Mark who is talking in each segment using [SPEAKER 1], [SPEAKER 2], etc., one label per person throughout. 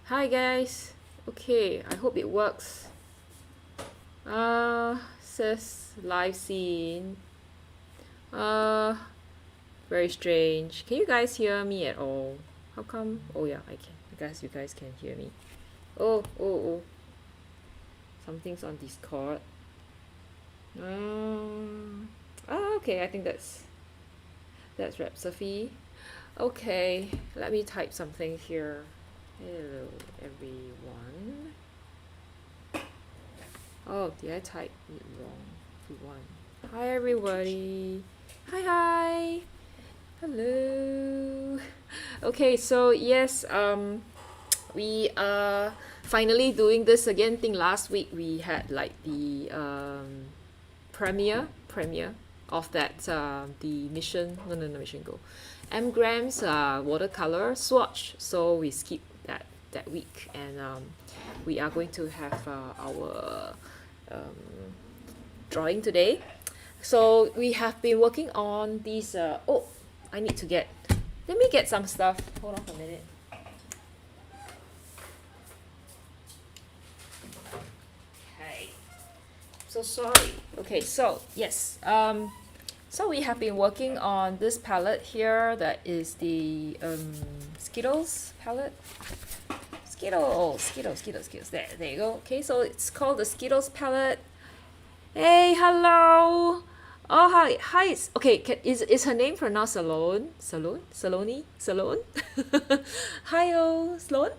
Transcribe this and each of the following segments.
[SPEAKER 1] Hi guys. Okay, I hope it works. Says live scene. Uh, very strange. Can you guys hear me at all? How come? Oh yeah, I can. I guess you guys can hear me. Oh. Something's on Discord. Okay, I think that's Rhapsody. Okay, let me type something here. Hello everyone. Oh, did I type it wrong? Everyone. Hi everybody. Hi. Hello. Okay, so yes, we are finally doing this again. I think last week we had like the premiere of that the mission no mission go mgrams watercolor swatch, so we skipped that week, and we are going to have our drawing today. So we have been working on these I need to get let me get some stuff. Hold on for a minute. Okay, so sorry. Okay, so yes, so we have been working on this palette here. That is the Skittles palette. Skittles. There you go. Okay, so it's called the Skittles palette. Hey, hello. Oh, hi. Okay, is her name pronounced Salone? Salone? Hi, Sloan.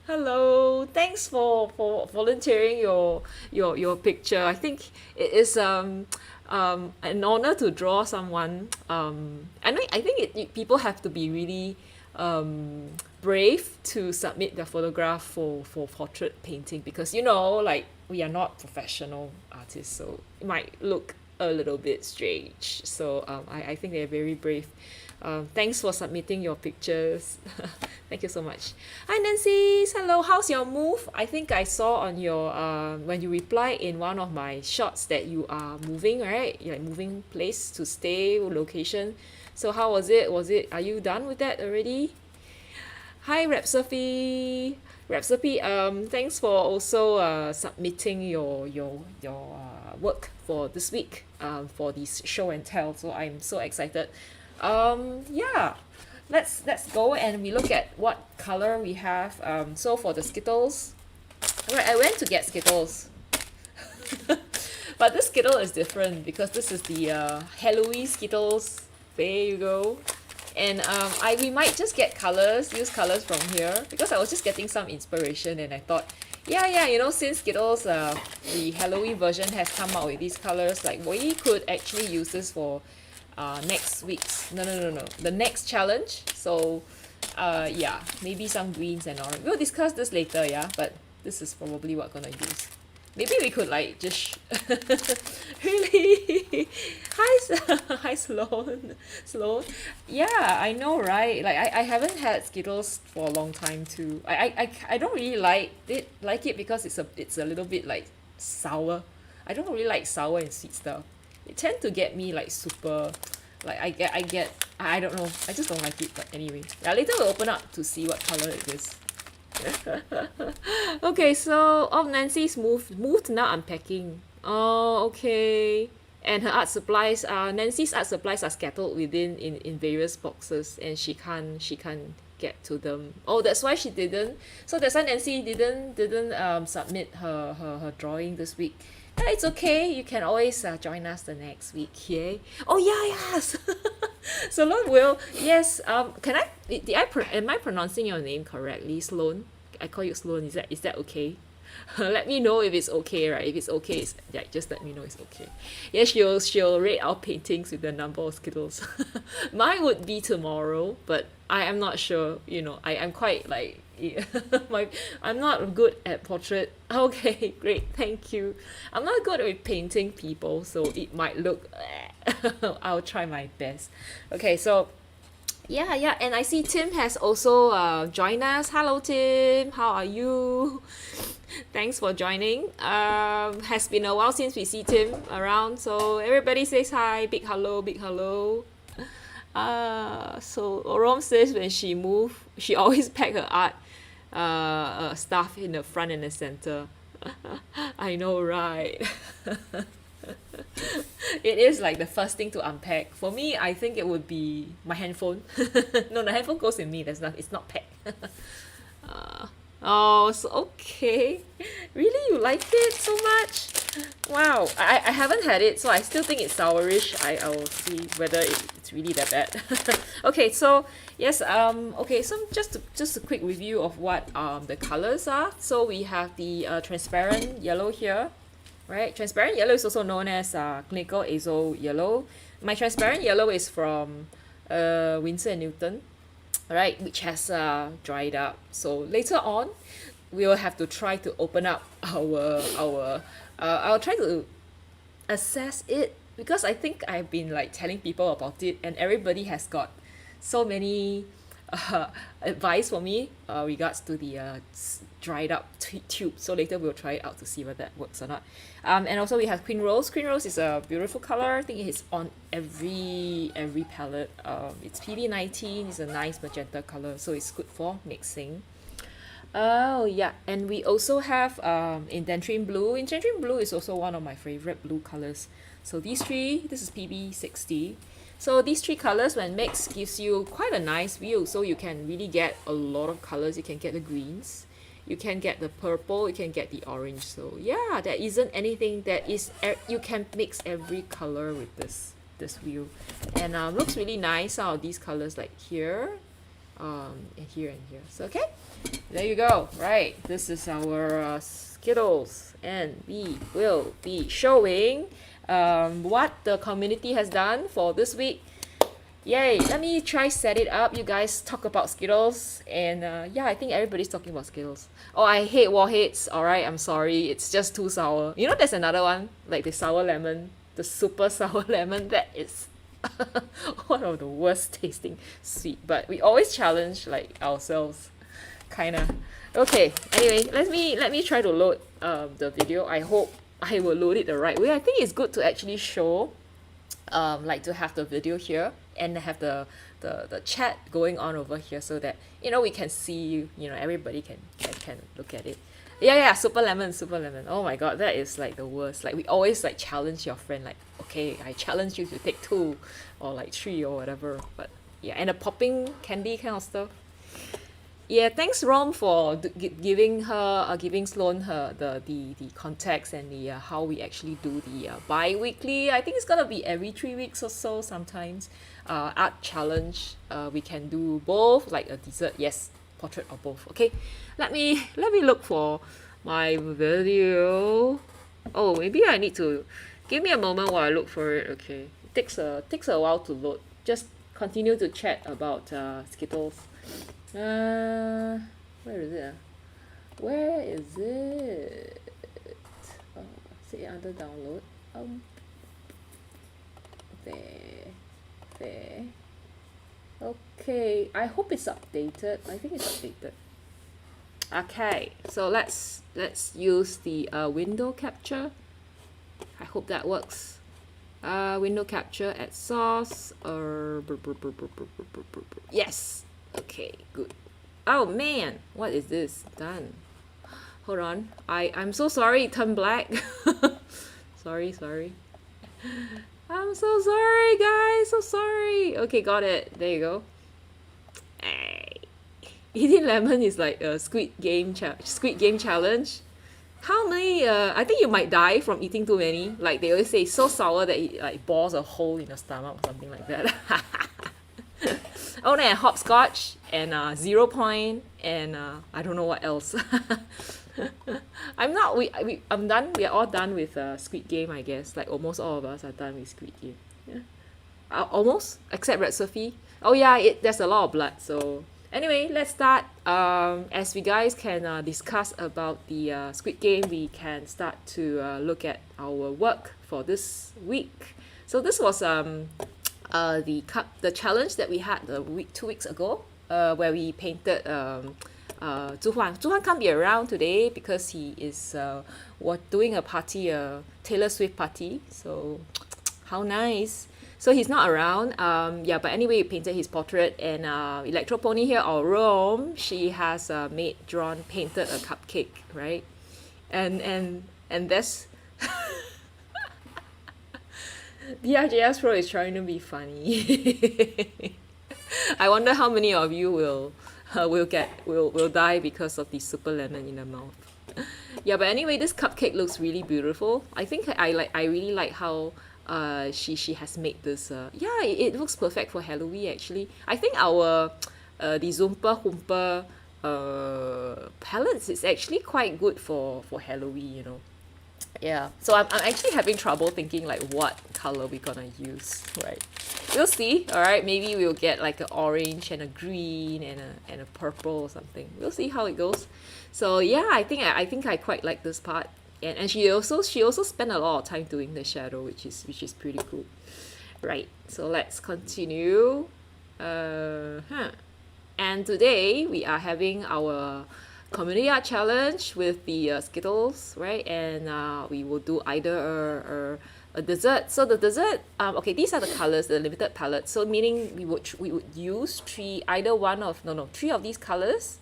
[SPEAKER 1] Hello. Thanks for volunteering your picture. I think it is an honor to draw someone. I think people have to be really brave to submit their photograph for portrait painting, because like we are not professional artists, so it might look a little bit strange. So I think they're very brave. Thanks for submitting your pictures. Thank you so much. Hi Nancy, hello. How's your move? I think I saw on your when you reply in one of my shots that you are moving, right? You're like moving place to stay, location. So how was it? Are you done with that already? Hi Rhapsody, thanks for also submitting your work for this week for this show and tell. So I'm so excited. Yeah, let's go and we look at what color we have. So for the Skittles, right, I went to get Skittles, but this Skittle is different because this is the Halloween Skittles. There you go. And we might just use colors from here, because I was just getting some inspiration, and I thought, yeah, since Skittles, the Halloween version has come out with these colors, like we could actually use this for next week's, no, the next challenge. So, yeah, maybe some greens and orange. We'll discuss this later, yeah, but this is probably what I'm gonna use. Maybe we could like just really hi Sloan. Yeah, I know, right? Like I haven't had Skittles for a long time too. I don't really like it because it's a little bit like sour. I don't really like sour and sweet stuff. It tend to get me like super, like I don't know. I just don't like it. But anyway, yeah, later we'll open up to see what color it is. Okay, so Nancy's moved now, unpacking. Oh, okay. And her art supplies Nancy's art supplies are scattered within in various boxes, and she can't get to them. Oh, that's why she didn't. So that's why Nancy didn't submit her drawing this week. Yeah, it's okay. You can always join us the next week. Yeah. Oh yeah, yes. So Sloan will, yes. Can I? Am I pronouncing your name correctly, Sloan? I call you Sloan. Is that okay? Let me know if it's okay, right? If it's okay, yeah, just let me know it's okay. Yeah, she'll rate our paintings with the number of Skittles. Mine would be tomorrow, but I am not sure. I'm quite like I'm not good at portrait. Okay, great, thank you. I'm not good with painting people, so it might look. I'll try my best. Okay, so yeah, and I see Tim has also joined us. Hello, Tim. How are you? Thanks for joining. Has been a while since we see Tim around, so everybody says hi. Big hello, big hello. So Orom says when she move, she always pack her art stuff in the front and the center. I know, right? It is like the first thing to unpack. For me, I think it would be my handphone. No, the handphone goes in me. That's not. It's not packed. Oh, so okay. Really, you like it so much? Wow, I haven't had it, so I still think it's sourish. I will see whether it's really that bad. Okay, so yes, okay, so just a quick review of what the colors are. So we have the transparent yellow here, right? Transparent yellow is also known as clinical azo yellow. My transparent yellow is from Winsor and Newton, right, which has dried up. So later on, we will have to try to open up our I'll try to assess it because I think I've been like telling people about it and everybody has got so many advice for me regards to the dried up tube. So later we'll try it out to see whether that works or not. And also we have Queen Rose. Queen Rose is a beautiful color. I think it's on every palette. It's PB19. It's a nice magenta color, so it's good for mixing. Oh yeah, and we also have Indentrine Blue. Indentrine Blue is also one of my favorite blue colors. So these three, this is PB60. So these three colors when mixed gives you quite a nice view. So you can really get a lot of colors. You can get the greens, you can get the purple, you can get the orange. So yeah, there isn't anything that is you can mix every color with this wheel, and looks really nice out of these colors like here, and here and here. So okay, there you go. Right, this is our Skittles, and we will be showing what the community has done for this week. Yay, let me try set it up. You guys talk about Skittles, and yeah, I think everybody's talking about Skittles. Oh, I hate Warheads. Alright, I'm sorry, it's just too sour. You know, there's another one, like the sour lemon, the super sour lemon, that is one of the worst tasting sweet, but we always challenge like ourselves, kinda. Okay, anyway, let me try to load the video. I hope I will load it the right way. I think it's good to actually show like to have the video here and have the chat going on over here so that you know we can see, you know, everybody can look at it. Yeah, super lemon, super lemon. Oh my god, that is like the worst. Like we always like challenge your friend, like, okay, I challenge you to take 2 or like 3 or whatever. But yeah, and the popping candy kind of stuff. Yeah, thanks Rom for giving Sloan her the context and the how we actually do the bi-weekly. I think it's gonna be every 3 weeks or so sometimes. Art challenge. We can do both, like a dessert, yes, portrait or both. Okay, let me look for my video. Oh, maybe I need to give me a moment while I look for it. Okay, it takes a while to load. Just continue to chat about Skittles. Where is it? Where is it? Oh, is it under download? There. Okay, I hope it's updated. I think it's updated. Okay, so let's use the window capture. I hope that works. Window capture at source. Yes. Okay, good. Oh man, what is this? Done. Hold on. I'm so sorry it turned black. Sorry. I'm so sorry, guys. So sorry. Okay, got it. There you go. Hey. Eating lemon is like a Squid Game challenge. How many? I think you might die from eating too many. Like they always say, so sour that it like bores a hole in your stomach or something like that. Oh, and hopscotch and 0 point and I don't know what else. I'm done. We are all done with Squid Game, I guess. Like almost all of us are done with Squid Game. Yeah, almost except Red Sophie. Oh yeah, there's a lot of blood. So anyway, let's start. As we guys can discuss about the Squid Game, we can start to look at our work for this week. So this was the challenge that we had 2 weeks ago, where we painted Zhu Huan. Zhu Huan can't be around today because he is doing a party, a Taylor Swift party. So How nice. So he's not around. Yeah, but anyway, we painted his portrait, and Electro Pony here, or Rome, she has painted a cupcake, right? And that's DRJS Pro is trying to be funny. I wonder how many of you will die because of the super lemon in the mouth. Yeah, but anyway, this cupcake looks really beautiful. I think I really like how she has made this yeah, it looks perfect for Halloween actually. I think our the Zoompa Hoompa palettes is actually quite good for Halloween, you know. Yeah, so I'm actually having trouble thinking like what color we're gonna use, right? We'll see. All right, maybe we'll get like an orange and a green and a purple or something. We'll see how it goes. So yeah, I think I quite like this part. And she also spent a lot of time doing the shadow, which is pretty cool. Right. So let's continue. And today we are having our community art challenge with the Skittles, right? And we will do either a dessert. So the dessert, okay, these are the colors, the limited palette. So meaning we would use three of these colors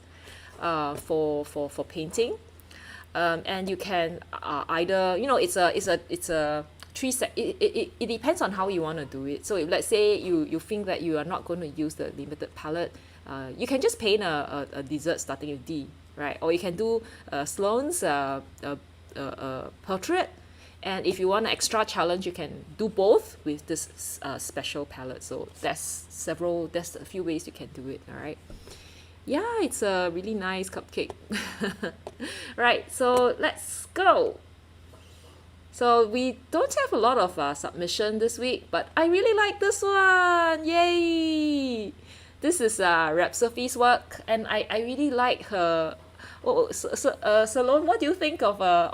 [SPEAKER 1] for painting. And you can either, you know, it's a it depends on how you want to do it. So if let's say you think that you are not going to use the limited palette, you can just paint a dessert starting with D, right? Or you can do Sloane's portrait. And if you want an extra challenge, you can do both with this special palette. So there's a few ways you can do it, all right? Yeah, it's a really nice cupcake. Right, so let's go. So we don't have a lot of submission this week, but I really like this one. Yay! This is Sophie's work, and I really like her. Oh, Salone, what do you think of her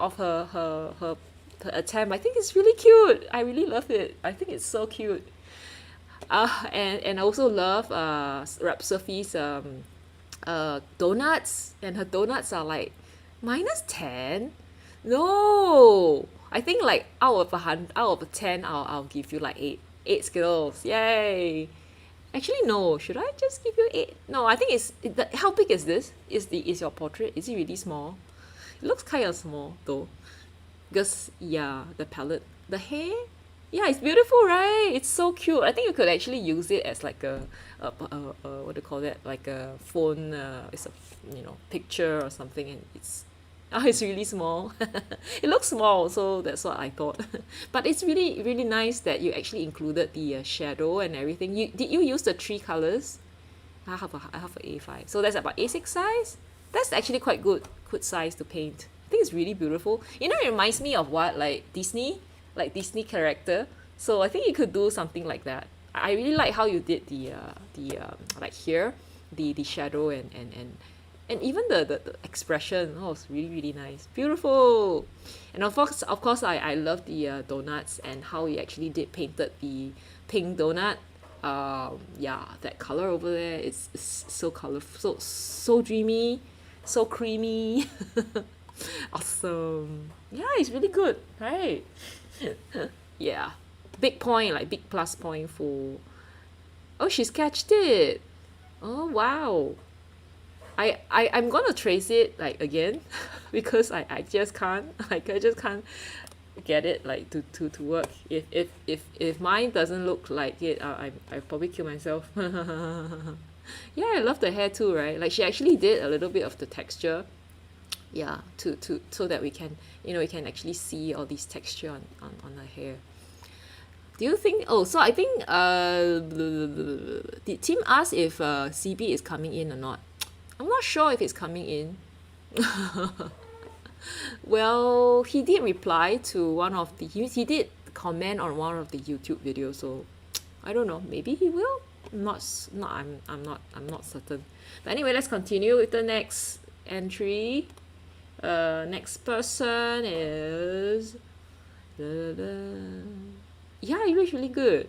[SPEAKER 1] attempt? I think it's really cute. I really love it. I think it's so cute. And I also love Sophie's donuts, and her donuts are like -10. No, I think like out of 10, I'll give you like eight Skittles. Yay! Actually, no. Should I just give you 8? No, I think how big is this? Is your portrait? Is it really small? It looks kind of small though, because yeah, the palette, the hair. Yeah, it's beautiful, right? It's so cute. I think you could actually use it as like a what do you call that? Like a phone. It's a picture or something, and it's really small. It looks small, so that's what I thought. But it's really really nice that you actually included the shadow and everything. Did you use the 3 colors? I have a A5, so that's about A6 size. That's actually quite good size to paint. I think it's really beautiful. You know, it reminds me of what, like Disney character. So I think you could do something like that. I really like how you did the like here, the shadow and even the expression. Oh, it's really really nice, beautiful. And of course I love the donuts, and how you actually painted the pink donut. Yeah, that color over there is so colorful, so dreamy, so creamy. Awesome. Yeah, it's really good, right? Yeah, big plus point for. Oh, she sketched it. Oh wow. I'm gonna trace it like again because I just can't, like, I just can't get it like to work. If mine doesn't look like it, I probably kill myself. Yeah, I love the hair too, right? Like, she actually did a little bit of the texture, yeah, to so that we can actually see all these texture on her hair. Do you think, oh, so I think did Tim ask if CB is coming in or not? I'm not sure if it's coming in. Well, he did reply to one of the he did comment on one of the YouTube videos, so I don't know, maybe he will. I'm not certain. But anyway, let's continue with the next entry. Next person is yeah, it looks really good.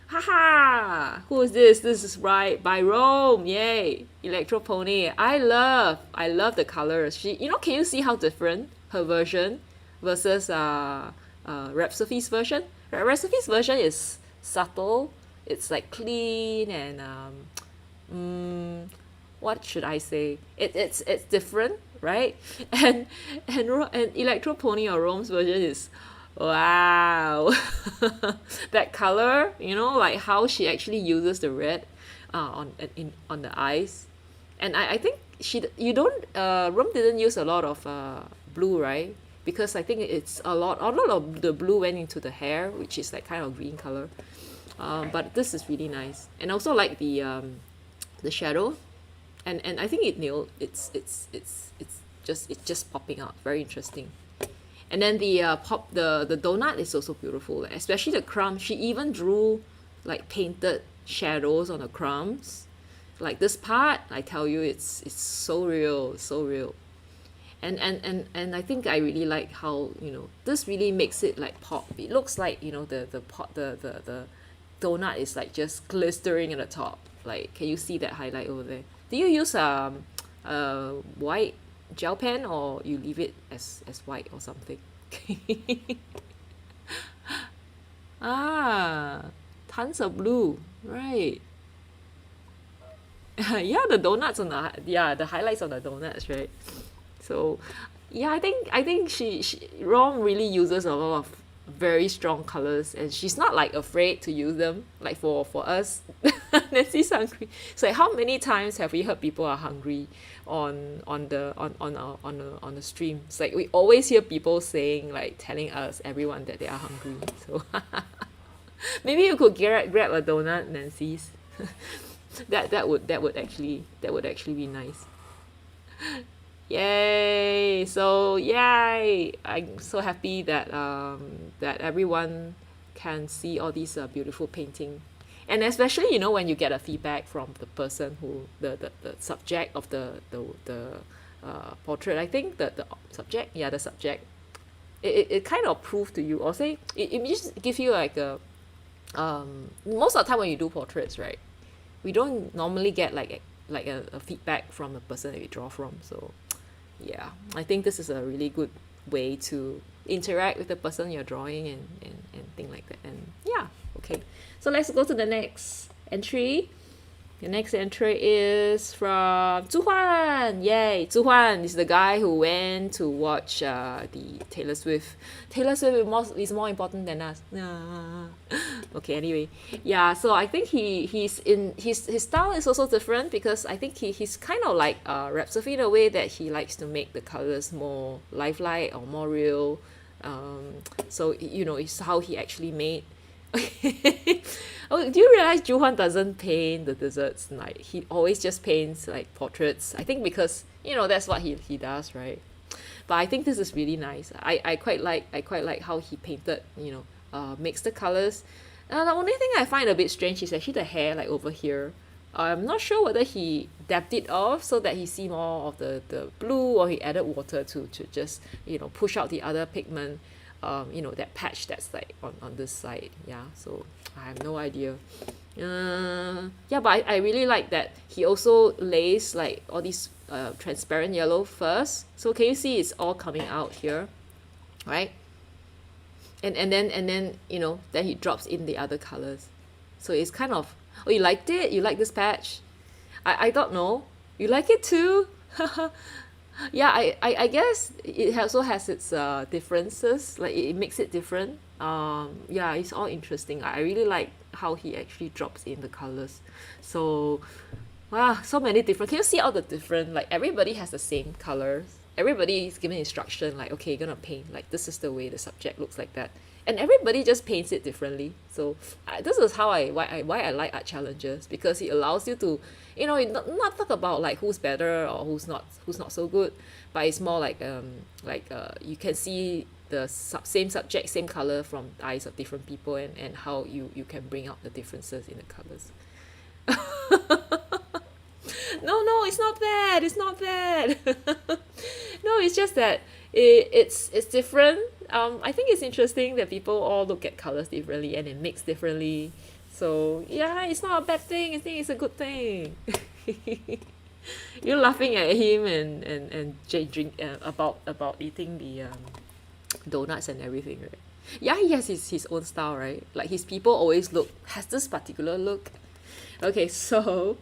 [SPEAKER 1] Haha! Who is this? This is right by Rome. Yay! Electro Pony. I love the colors. Can you see how different her version versus Rhapsody's version? Recipe's version is subtle. It's like clean and what should I say? It's different, right? And Electro Pony or Rome's version is wow. That color, like how she actually uses the red on the eyes. And I think you don't Rome didn't use a lot of blue, right? Because I think it's a lot of the blue went into the hair, which is like kind of green color. But this is really nice, and also like the shadow, and I think it nailed it's just popping out, very interesting. And then the donut is also beautiful, especially the crumbs. She even drew like painted shadows on the crumbs, like this part. I tell you, it's so real, so real. And I think I really like how this really makes it like pop. It looks like the pot the donut is like just glistering at the top. Like, can you see that highlight over there? Do you use white gel pen, or you leave it as white or something? Ah, tons of blue, right? Yeah, the donuts on the highlights on the donuts, right? So yeah, I think she Rom really uses a lot of very strong colors, and she's not like afraid to use them. Like for us, Nancy's hungry. So like, how many times have we heard people are hungry on the stream? It's like we always hear people saying, like, telling us, everyone, that they are hungry. So maybe you could grab a donut, Nancy's. That would actually be nice. Yay! So yay! I'm so happy that everyone can see all these beautiful painting, and especially when you get a feedback from the person who the subject of the portrait. I think the subject, yeah, the subject. It kind of prove to you, or say it just give you like a most of the time when you do portraits, right? We don't normally get like a feedback from the person that we draw from. So yeah, I think this is a really good way to interact with the person you're drawing, and thing like that. And yeah, okay, so let's go to the next entry. The next entry is from Zhuan. Yay! Zhuan is the guy who went to watch the Taylor Swift. Taylor Swift is more important than us. Okay, anyway. Yeah, so I think he's in his style is also different, because I think he's kind of like Rhapsody in a way that he likes to make the colors more lifelike or more real. So it's how he actually made. Oh, do you realize Juhan doesn't paint the desserts? Like, he always just paints like portraits. I think because that's what he does, right? But I think this is really nice. I quite like how he painted, mix the colors. The only thing I find a bit strange is actually the hair, like over here. I'm not sure whether he dabbed it off so that he see more of the blue, or he added water to just push out the other pigment. That patch that's like on this side. Yeah, so I have no idea. Yeah, but I really like that he also lays like all these transparent yellow first. So can you see it's all coming out here, right? And then then he drops in the other colors. So it's kind of, oh, you liked it? You like this patch? I don't know. You like it too? Yeah, I guess it also has its differences. Like, it makes it different. Yeah, it's all interesting. I really like how he actually drops in the colors. So wow, so many different. Can you see all the different? Like, everybody has the same colors. Everybody is given instruction, like, okay, you're gonna paint like this is the way the subject looks like that, and everybody just paints it differently. So this is why I like art challenges, because it allows you to not talk about like who's better or who's not so good, but it's more like you can see the same subject, same color from the eyes of different people, and how you can bring out the differences in the colors. No, it's not that. It's not that. No, it's just that it's different. I think it's interesting that people all look at colors differently and it mix differently. So yeah, it's not a bad thing. I think it's a good thing. You're laughing at him and drink about eating the donuts and everything, right? Yeah, he has his own style, right? Like his people always has this particular look. Okay, so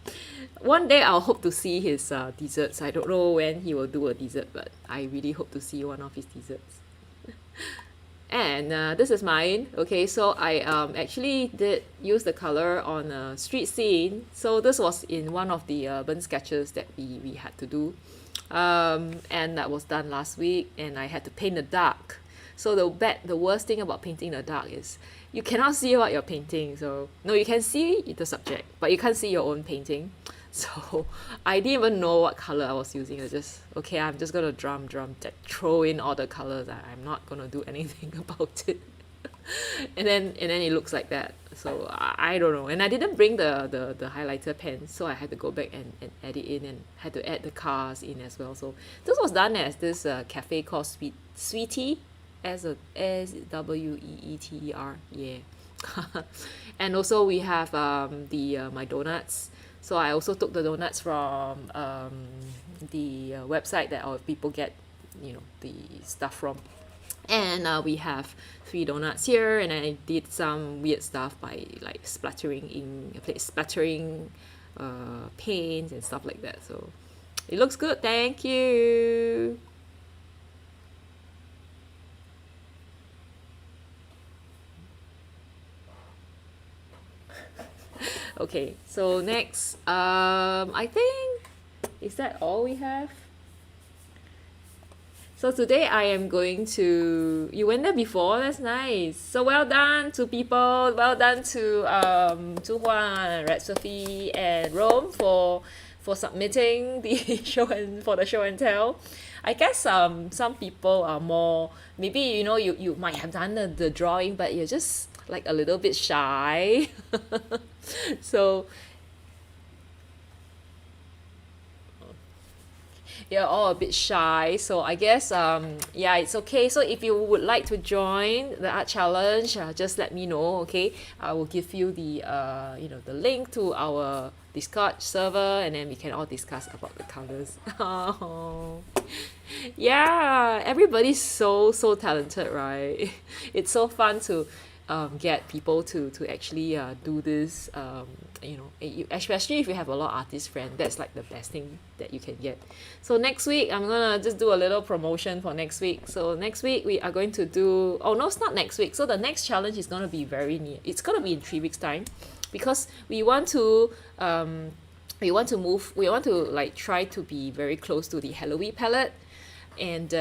[SPEAKER 1] one day I'll hope to see his desserts. I don't know when he will do a dessert, but I really hope to see one of his desserts. And this is mine. Okay, so I actually did use the color on a street scene. So this was in one of the urban sketches that we had to do. And that was done last week, and I had to paint the dark. So the worst thing about painting the dark is you cannot see what you're painting. So no, you can see the subject, but you can't see your own painting. So I didn't even know what color I was using. I just, okay, I'm just gonna throw in all the colors. I'm not gonna do anything about it. And then it looks like that. So I don't know. And I didn't bring the highlighter pen, so I had to go back and add it in, and had to add the cars in as well. So this was done as this cafe called Sweetie, Sweeter, yeah. And also we have the my donuts. So I also took the donuts from the website that our people get, the stuff from. And we have 3 donuts here, and I did some weird stuff by like splattering paints and stuff like that. So it looks good. Thank you. Okay, so next, I think, is that all we have? So today I am going to, you went there before, that's nice. So well done to people, well done to Zhu Huan, Red Sophie, and Rome for submitting the for the show and tell. I guess some people are more, maybe you might have done the drawing, but you're just like a little bit shy. So you're all a bit shy, so I guess yeah, it's okay. So if you would like to join the art challenge, just let me know. Okay, I will give you the the link to our Discord server, and then we can all discuss about the colors. Oh, yeah, everybody's so talented, right? It's so fun to get people to actually do this. Especially if you have a lot of artist friends, that's like the best thing that you can get. So next week I'm gonna just do a little promotion for next week. So next week we are going to do, oh no, it's not next week. So the next challenge is gonna be very near. It's gonna be in 3 weeks time, because we want to like try to be very close to the Halloween palette. And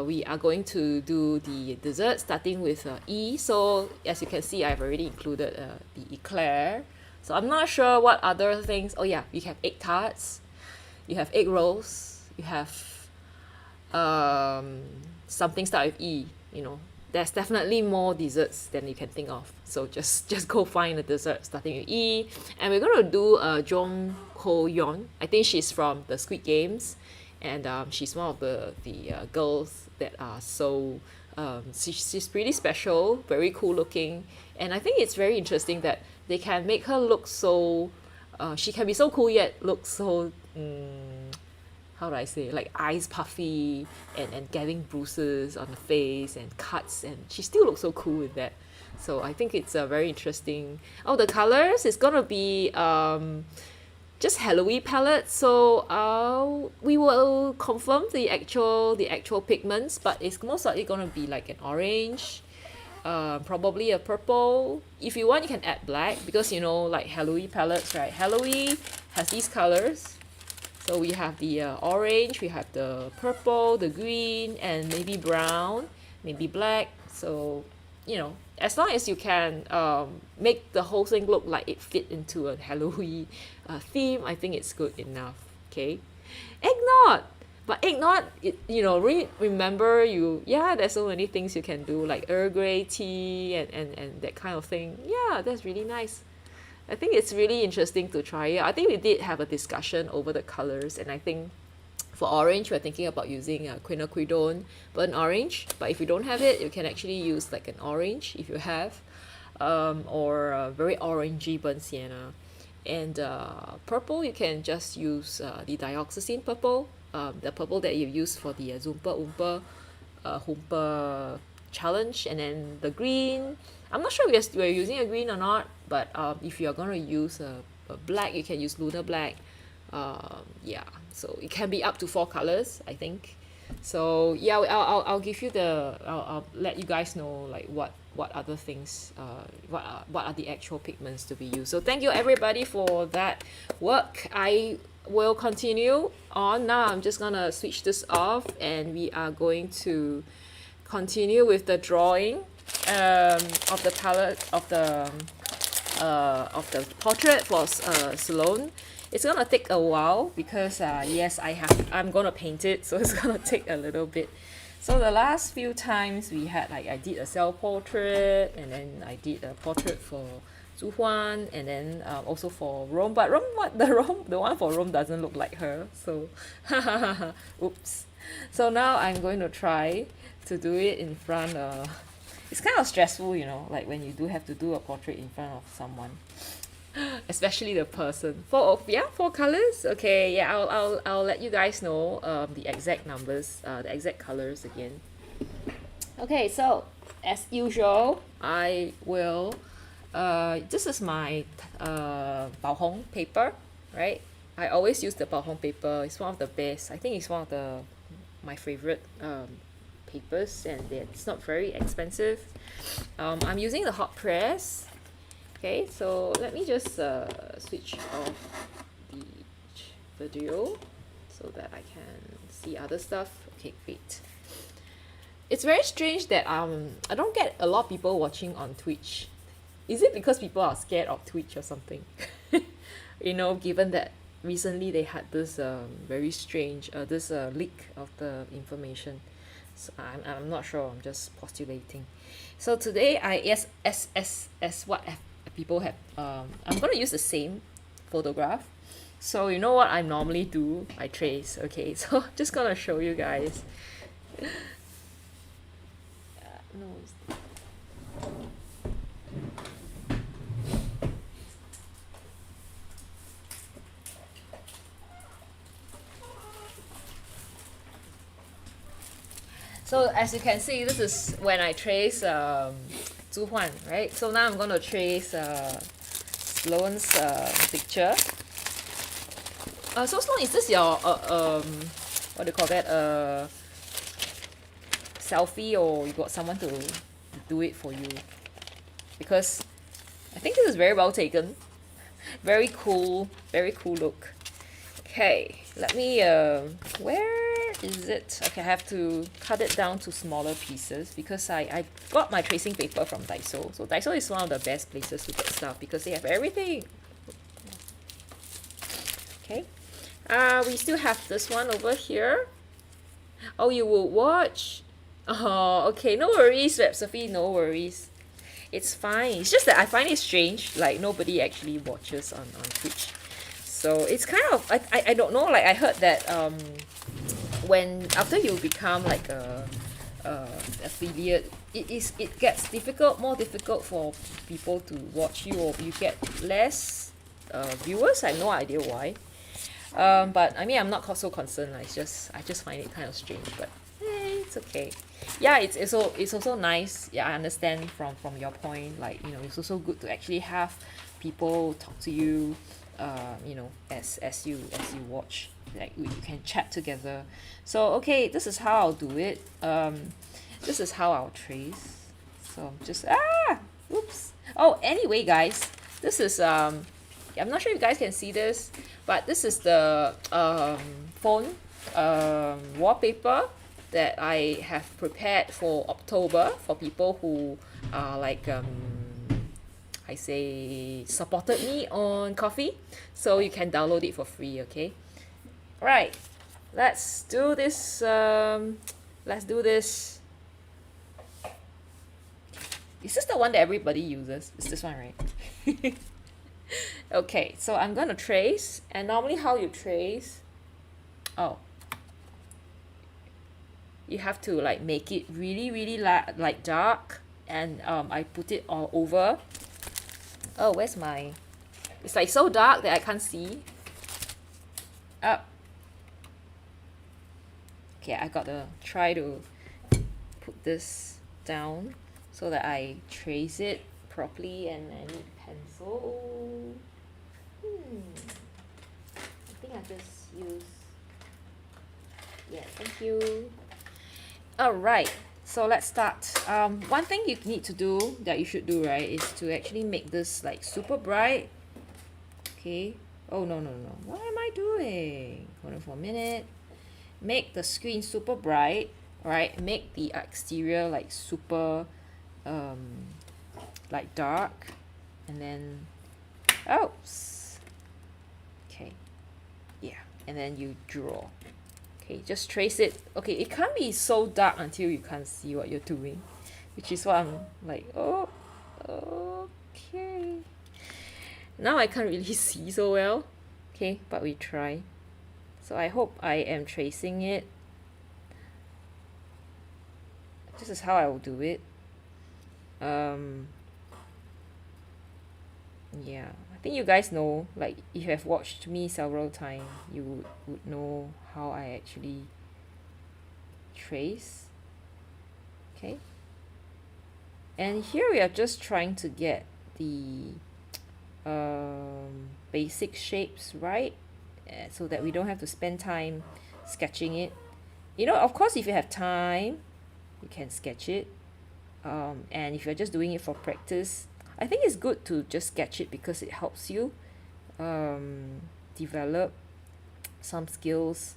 [SPEAKER 1] we are going to do the dessert starting with E. So as you can see, I've already included the eclair. So I'm not sure what other things. Oh yeah, we have egg tarts, you have egg rolls, you have something start with E. There's definitely more desserts than you can think of. So just go find a dessert starting with E. And we're gonna do Jong Ho Yeon. I think she's from the Squid Games, and she's one of the girls that are so she's pretty special, very cool looking. And I think it's very interesting that they can make her look so she can be so cool yet look so how do I say, like eyes puffy, and getting bruises on the face and cuts, and she still looks so cool with that. So I think it's very interesting. Oh, the colors is gonna be just Halloween palette. So we will confirm the actual pigments, but it's most likely gonna be like an orange, probably a purple. If you want, you can add black, because like Halloween palettes, right? Halloween has these colors. So we have the orange, we have the purple, the green, and maybe brown, maybe black. So as long as you can make the whole thing look like it fit into a Halloween theme, I think it's good enough. Okay, eggnog, but eggnog, remember there's so many things you can do, like Earl Grey tea and that kind of thing. Yeah, that's really nice. I think it's really interesting to try it. I think we did have a discussion over the colors, and I think for orange, we're thinking about using quinacridone burnt orange. But if you don't have it, you can actually use like an orange if you have, or a very orangey burnt sienna. And purple, you can just use the dioxazine purple, the purple that you use for the Zumpa Oompa Hoompa challenge. And then the green, I'm not sure we're using a green or not, but if you're gonna use a black, you can use lunar black. Yeah, so it can be up to 4 colors, I think. So yeah, I'll give you I'll let you guys know like what other things what are the actual pigments to be used. So thank you everybody for that work. I will continue on now. I'm just gonna switch this off and we are going to continue with the drawing of the palette of the portrait for Sloane. It's gonna take a while because yes, I'm gonna paint it, so it's gonna take a little bit. So the last few times we had like I did a self portrait and then I did a portrait for Zhu Huan and then also for Rome, but the one for Rome doesn't look like her, so oops. So now I'm going to try to do it in front of. It's kind of stressful, you know, like when you do have to do a portrait in front of someone, especially the person. 4 colors. Okay, yeah, I'll let you guys know the exact numbers, the exact colors again. Okay, so as usual, I will. This is my Bao Hong paper, right? I always use the Bao Hong paper. It's one of the best. I think it's one of my favorite papers, and it's not very expensive. I'm using the hot press. Okay, so let me just switch off the video so that I can see other stuff. Okay, great. It's very strange that I don't get a lot of people watching on Twitch. Is it because people are scared of Twitch or something? You know, given that recently they had this very strange this leak of the information. So I'm not sure, I'm just postulating. So today as what people have I'm gonna use the same photograph. So you know what I normally do? I trace. Okay, so just gonna show you guys. No. So as you can see, this is when I trace Zhu Huan, right? So now I'm going to trace Sloane's picture. So Sloane, is this your what do you call that? Selfie, or you got someone to do it for you? Because I think this is very well taken. Very cool look. Okay, let me where is it? Okay, I have to cut it down to smaller pieces because I got my tracing paper from Daiso. So Daiso is one of the best places to get stuff because they have everything. Okay, we still have this one over here. Oh, you will watch? Oh, okay, no worries, Sophie, no worries. It's fine. It's just that I find it strange, like nobody actually watches on Twitch. So it's kind of I don't know, like I heard that when after you become like a affiliate, it gets more difficult for people to watch you, or you get less viewers. I have no idea why. But I mean, I'm not so concerned. I just find it kind of strange, but hey, it's okay. Yeah, it's also nice. Yeah, I understand from your point. Like, you know, it's also good to actually have people talk to you. You know, as you watch, like you can chat together. So okay, this is how I'll do it. This is how I'll trace. So just oops. Oh, anyway, guys, this is I'm not sure if you guys can see this, but this is the phone wallpaper that I have prepared for October for people who are like I say supported me on Coffee, so you can download it for free. Okay, right, let's do this. Let's do this. Is this the one that everybody uses? It's this one, right? Okay, so I'm gonna trace, and normally how you trace, you have to like make it really like dark, and I put it all over. Oh, where's my... It's like so dark that I can't see. Okay, I gotta try to put this down so that I trace it properly, and I need pencil. I think I just use, yeah, thank you. Alright, so let's start. One thing you need to do, that you should do, right, is to actually make this like super bright. Okay. Oh, no. What am I doing? Hold on for a minute. Make the screen super bright, right? Make the exterior like super, like dark. And then, oops. Okay. Yeah. And then you draw. Okay, just trace it. Okay, it can't be so dark until you can't see what you're doing, which is what I'm like, oh, okay. Now I can't really see so well. Okay, but we try. So I hope I am tracing it. This is how I will do it. Yeah, I think you guys know, like if you have watched me several times, you would know how I actually trace. Okay, and here we are just trying to get the basic shapes right, so that we don't have to spend time sketching it. You know, of course, if you have time, you can sketch it, and if you're just doing it for practice, I think it's good to just sketch it because it helps you develop some skills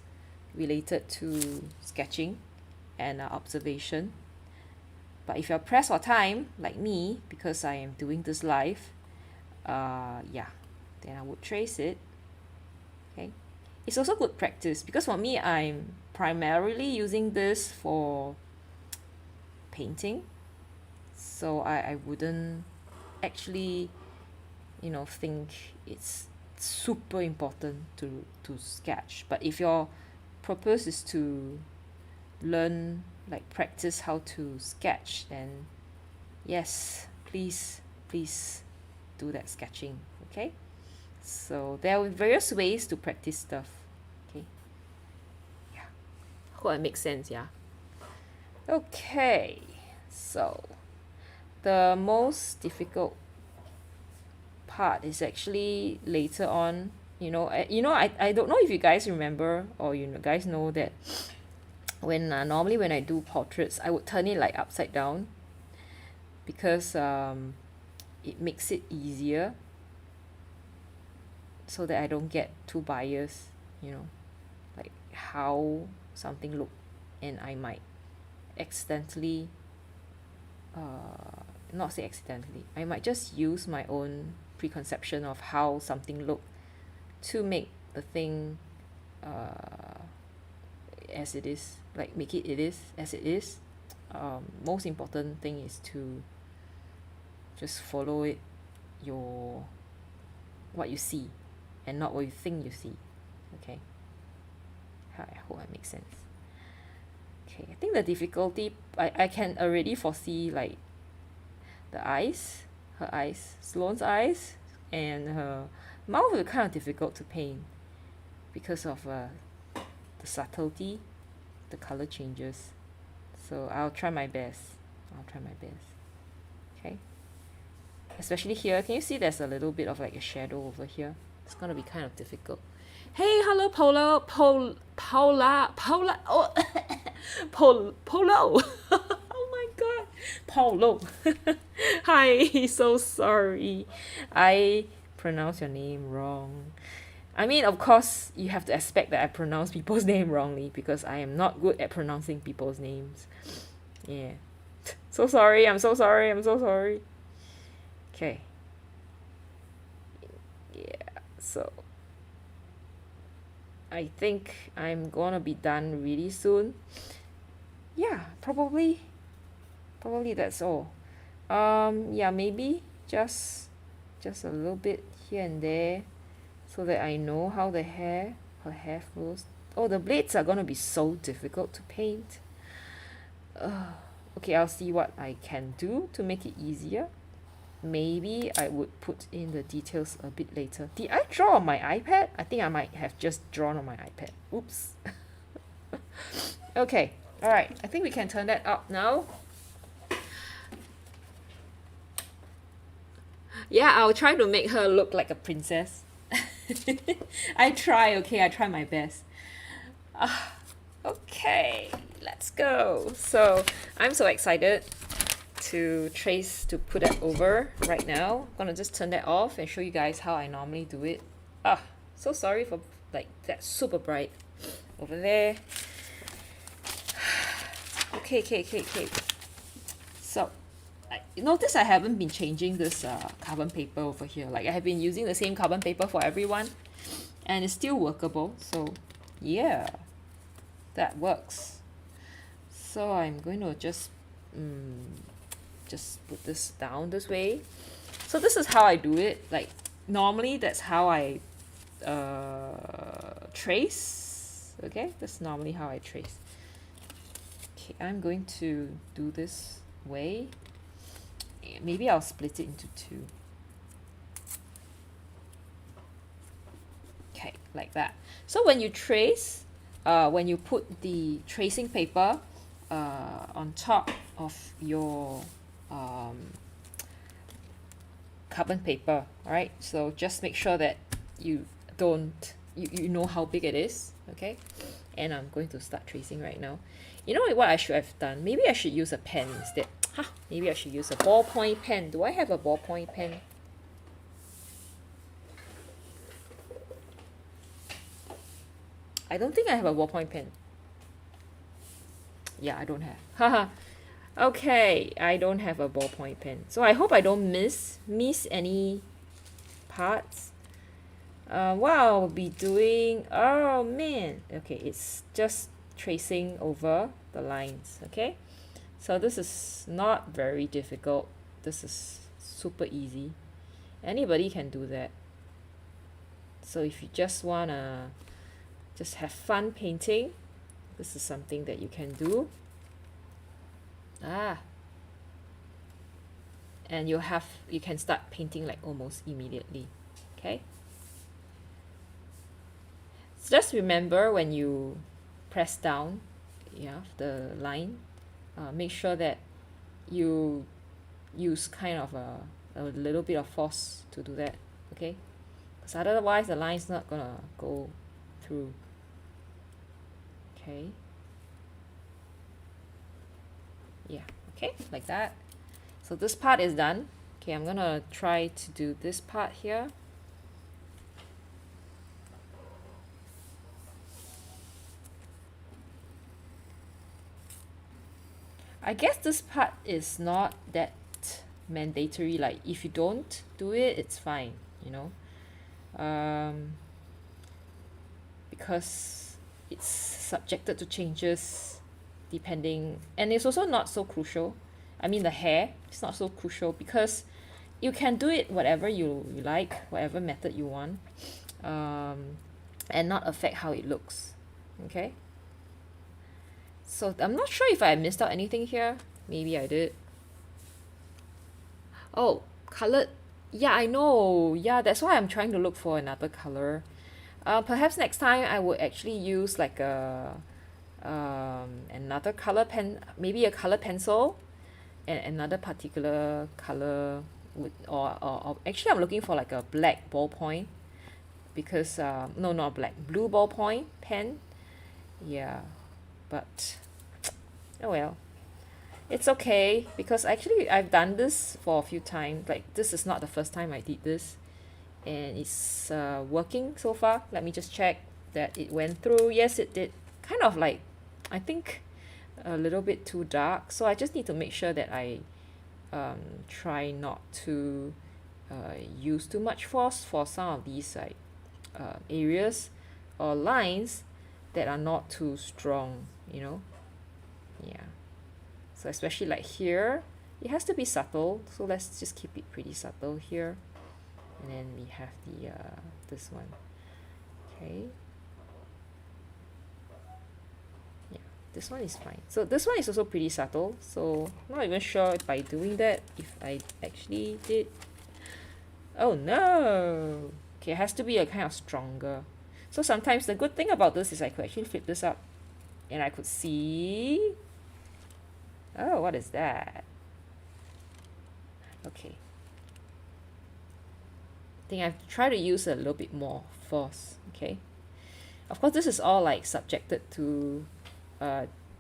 [SPEAKER 1] related to sketching and observation. But if you're pressed for time, like me, because I am doing this live, yeah, then I would trace it. Okay, it's also good practice because for me, I'm primarily using this for painting, so I wouldn't actually, you know, think it's super important to sketch. But if your purpose is to learn, like practice how to sketch, then yes, please do that sketching. Okay, so there are various ways to practice stuff. Okay, yeah, hope it makes sense. Yeah. Okay, so the most difficult part is actually later on. I don't know if you guys remember, or you guys know that when normally when I do portraits, I would turn it like upside down because it makes it easier so that I don't get too biased, like how something look, and I might accidentally not say accidentally, I might just use my own preconception of how something look to make the thing as it is, like make it is as it is. Most important thing is to just follow it, what you see and not what you think you see. Okay, I hope that makes sense. Okay, I think the difficulty, I can already foresee like the eyes, her eyes, Sloane's eyes, and her mouth is kind of difficult to paint because of the subtlety, the color changes. So I'll try my best. Okay, especially here, can you see there's a little bit of like a shadow over here? It's gonna be kind of difficult. Hey, hello, Paula, oh, Polo. Oh my god, Paulo. Hi, so sorry, I pronounced your name wrong. I mean, of course, you have to expect that I pronounce people's name wrongly because I am not good at pronouncing people's names. Yeah. So sorry, I'm so sorry. Okay. Yeah, so I think I'm gonna be done really soon. Yeah, probably that's all. Yeah, maybe just a little bit here and there so that I know how her hair flows. Oh, the blades are gonna be so difficult to paint. Okay, I'll see what I can do to make it easier. Maybe I would put in the details a bit later. Did I draw on my iPad? I think I might have just drawn on my iPad. Oops. Okay, alright. I think we can turn that up now. Yeah, I'll try to make her look like a princess. I try, okay, I try my best. Okay, let's go. So I'm so excited to put that over right now. I'm gonna just turn that off and show you guys how I normally do it. So sorry for like that super bright over there. Okay. So notice I haven't been changing this carbon paper over here. Like I have been using the same carbon paper for everyone, and it's still workable. So yeah, that works. So I'm going to just put this down this way. So this is how I do it. Like normally that's how I trace. Okay, that's normally how I trace. Okay, I'm going to do this way. Maybe I'll split it into two. Okay, like that. So when you trace, when you put the tracing paper on top of your carbon paper, right? So just make sure that you know how big it is, okay? And I'm going to start tracing right now. You know what I should have done? Maybe I should use a pen instead. Maybe I should use a ballpoint pen. Do I have a ballpoint pen? I don't think I have a ballpoint pen. Yeah, I don't have. Haha. Okay, I don't have a ballpoint pen. So I hope I don't miss any parts. What I'll be doing, oh man. Okay, it's just tracing over the lines, okay? So this is not very difficult. This is super easy. Anybody can do that. So if you just wanna just have fun painting, this is something that you can do. And you can start painting like almost immediately. Okay. So just remember when you press down, the line, make sure that you use kind of a little bit of force to do that. Okay, because otherwise the line's not gonna go through. Okay. Yeah, okay, like that. So this part is done. Okay, I'm gonna try to do this part here. I guess this part is not that mandatory. Like if you don't do it, it's fine, because it's subjected to changes depending, and it's also not so crucial. I mean, the hair, it's not so crucial because you can do it whatever you like, whatever method you want, and not affect how it looks. Okay, so I'm not sure if I missed out anything here. Maybe I did. Oh, colored. Yeah, I know. Yeah, that's why I'm trying to look for another color. Perhaps next time I would actually use like another color pen, maybe a color pencil, and another particular color or actually I'm looking for like a black ballpoint, because no, not black, blue ballpoint pen. Yeah, but oh well, it's okay, because actually I've done this for a few times. Like this is not the first time I did this, and it's working so far. Let me just check that it went through. Yes, it did. Kind of like, I think a little bit too dark, so I just need to make sure that I try not to use too much force for some of these like areas or lines that are not too strong, yeah. So especially like here, it has to be subtle, so let's just keep it pretty subtle here. And then we have the this one. Okay, yeah, this one is fine. So this one is also pretty subtle, so I'm not even sure by doing that if I actually did. Oh no. Okay, it has to be a kind of stronger. So sometimes the good thing about this is I could actually flip this up and I could see. Oh, what is that? Okay. think I have to try to use a little bit more force. Okay, of course this is all like subjected to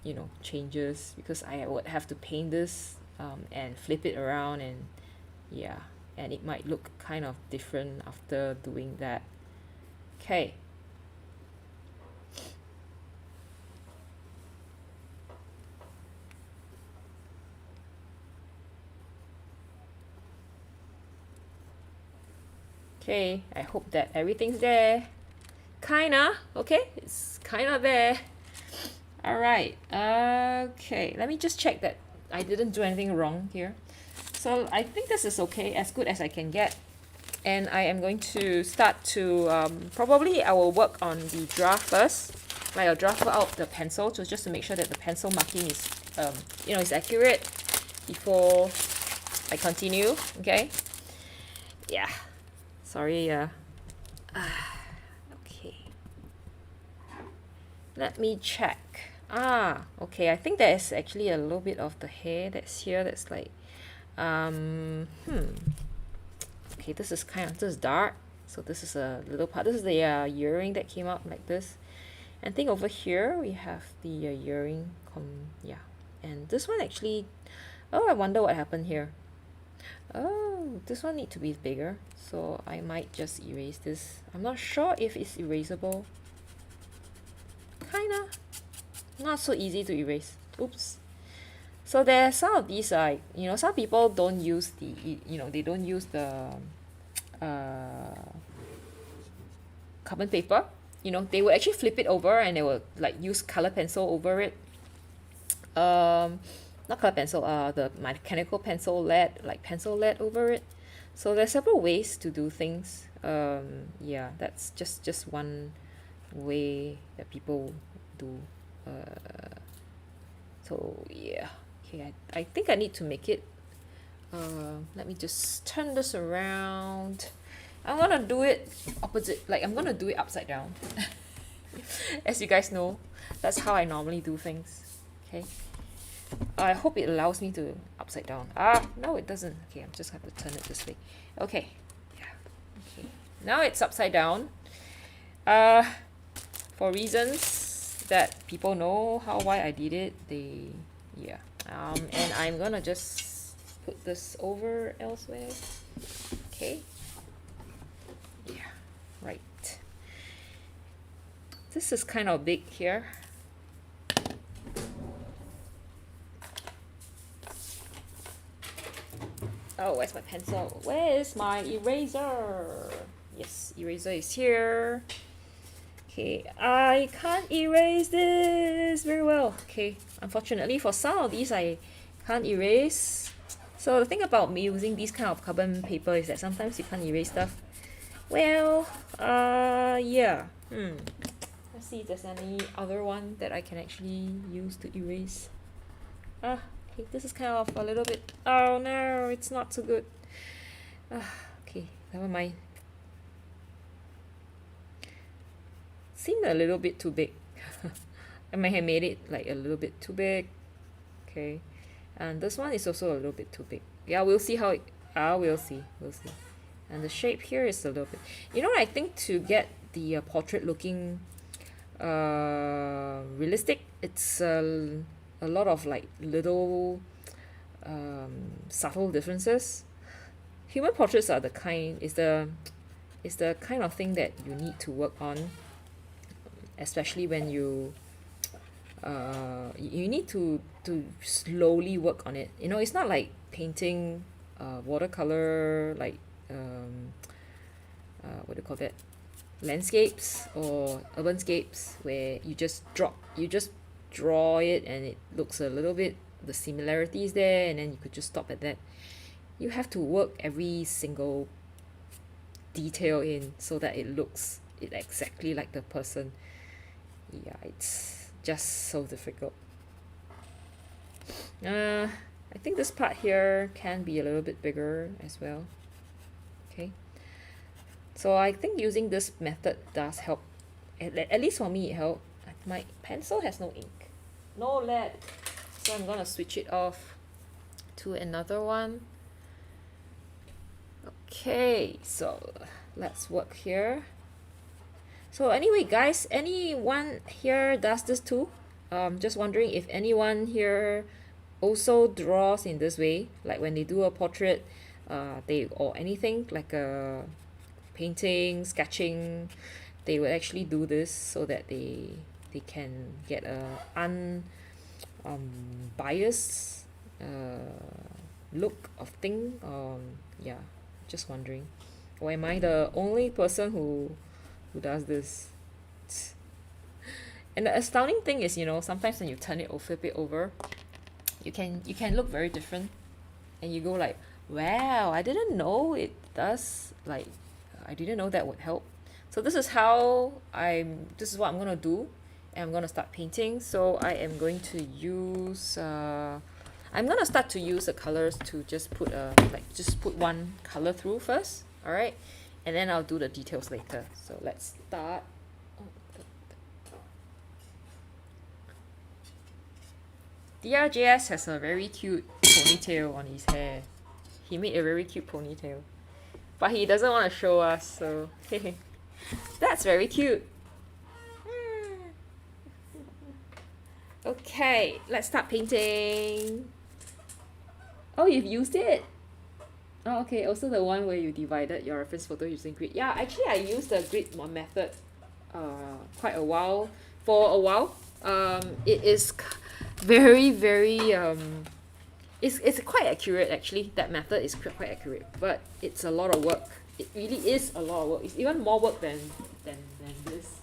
[SPEAKER 1] you know, changes, because I would have to paint this and flip it around, and yeah, and it might look kind of different after doing that. Okay. Okay, I hope that everything's there. Kinda, okay? It's kinda there. Alright, okay. Let me just check that I didn't do anything wrong here. So I think this is okay, as good as I can get. And I am going to start to, probably I will work on the draft first. Like I'll draft out the pencil just to make sure that the pencil marking is, you know, is accurate before I continue, okay? Yeah. Sorry, okay. Let me check. Okay, I think there's actually a little bit of the hair that's here that's like, okay, this is dark. So this is a little part. This is the earring that came out like this. And I think over here we have the earring, yeah. And this one actually, oh, I wonder what happened here. Oh, this one needs to be bigger, so I might just erase this. I'm not sure if it's erasable. Kinda. Not so easy to erase. Oops. So there are some of these, you know, some people don't use the, you know, they don't use the carbon paper. You know, they will actually flip it over and they will like use color pencil over it. Not color pencil, the mechanical pencil lead, like pencil lead over it. So there's several ways to do things. Yeah, that's just one way that people do. So yeah, okay, I think I need to make it. Let me just turn this around. I'm gonna do it opposite, like I'm gonna do it upside down. As you guys know, that's how I normally do things. Okay. I hope it allows me to upside down. No, it doesn't. Okay, I'm just going to turn it this way. Okay. Yeah. Okay. Now it's upside down. For reasons that people know why I did it, yeah. And I'm gonna just put this over elsewhere. Okay. Yeah. Right. This is kind of big here. Oh, where's my pencil? Where is my eraser? Yes, eraser is here. Okay, I can't erase this very well. Okay, unfortunately for some of these I can't erase. So the thing about me using these kind of carbon paper is that sometimes you can't erase stuff. Well, yeah. Let's see if there's any other one that I can actually use to erase. Okay, this is kind of a little bit, oh no, it's not so good. Okay, never mind. Seemed a little bit too big. I might have made it like a little bit too big. Okay, and this one is also a little bit too big. Yeah, we'll see how it, we'll see. And the shape here is a little bit, you know, I think to get the portrait looking realistic, it's a lot of like little subtle differences. Human portraits are the kind of thing that you need to work on, especially when you need to slowly work on it. You know, it's not like painting watercolor, like what do you call that, landscapes or urbanscapes, where you just draw it and it looks a little bit, the similarities there, and then you could just stop at that. You have to work every single detail in so that it looks exactly like the person. Yeah, it's just so difficult. I think this part here can be a little bit bigger as well. Okay, so I think using this method does help. At least for me it helped. My pencil has no ink, no lead, so I'm gonna switch it off to another one. Okay, so let's work here. So anyway, guys, anyone here does this too? Just wondering if anyone here also draws in this way, like when they do a portrait, they or anything like a painting, sketching, they will actually do this so that they can get a biased look of thing. Yeah, just wondering. Or am I the only person who does this? And the astounding thing is, you know, sometimes when you turn it or flip it over, you can look very different, and you go like, wow, I didn't know it does, like I didn't know that would help. So this is what I'm gonna do, and I'm gonna start painting. So I am going to use I'm gonna start to use the colors to just put one color through first, all right, and then I'll do the details later. So let's start. DRJS has a very cute ponytail on his hair. He made a very cute ponytail, but he doesn't want to show us, so that's very cute. Okay, let's start painting. Oh, you've used it? Oh, okay, also the one where you divided your reference photo using grid. Yeah, actually I used the grid method quite a while. For a while. It is very it's quite accurate actually. That method is quite accurate, but it's a lot of work. It really is a lot of work. It's even more work than this.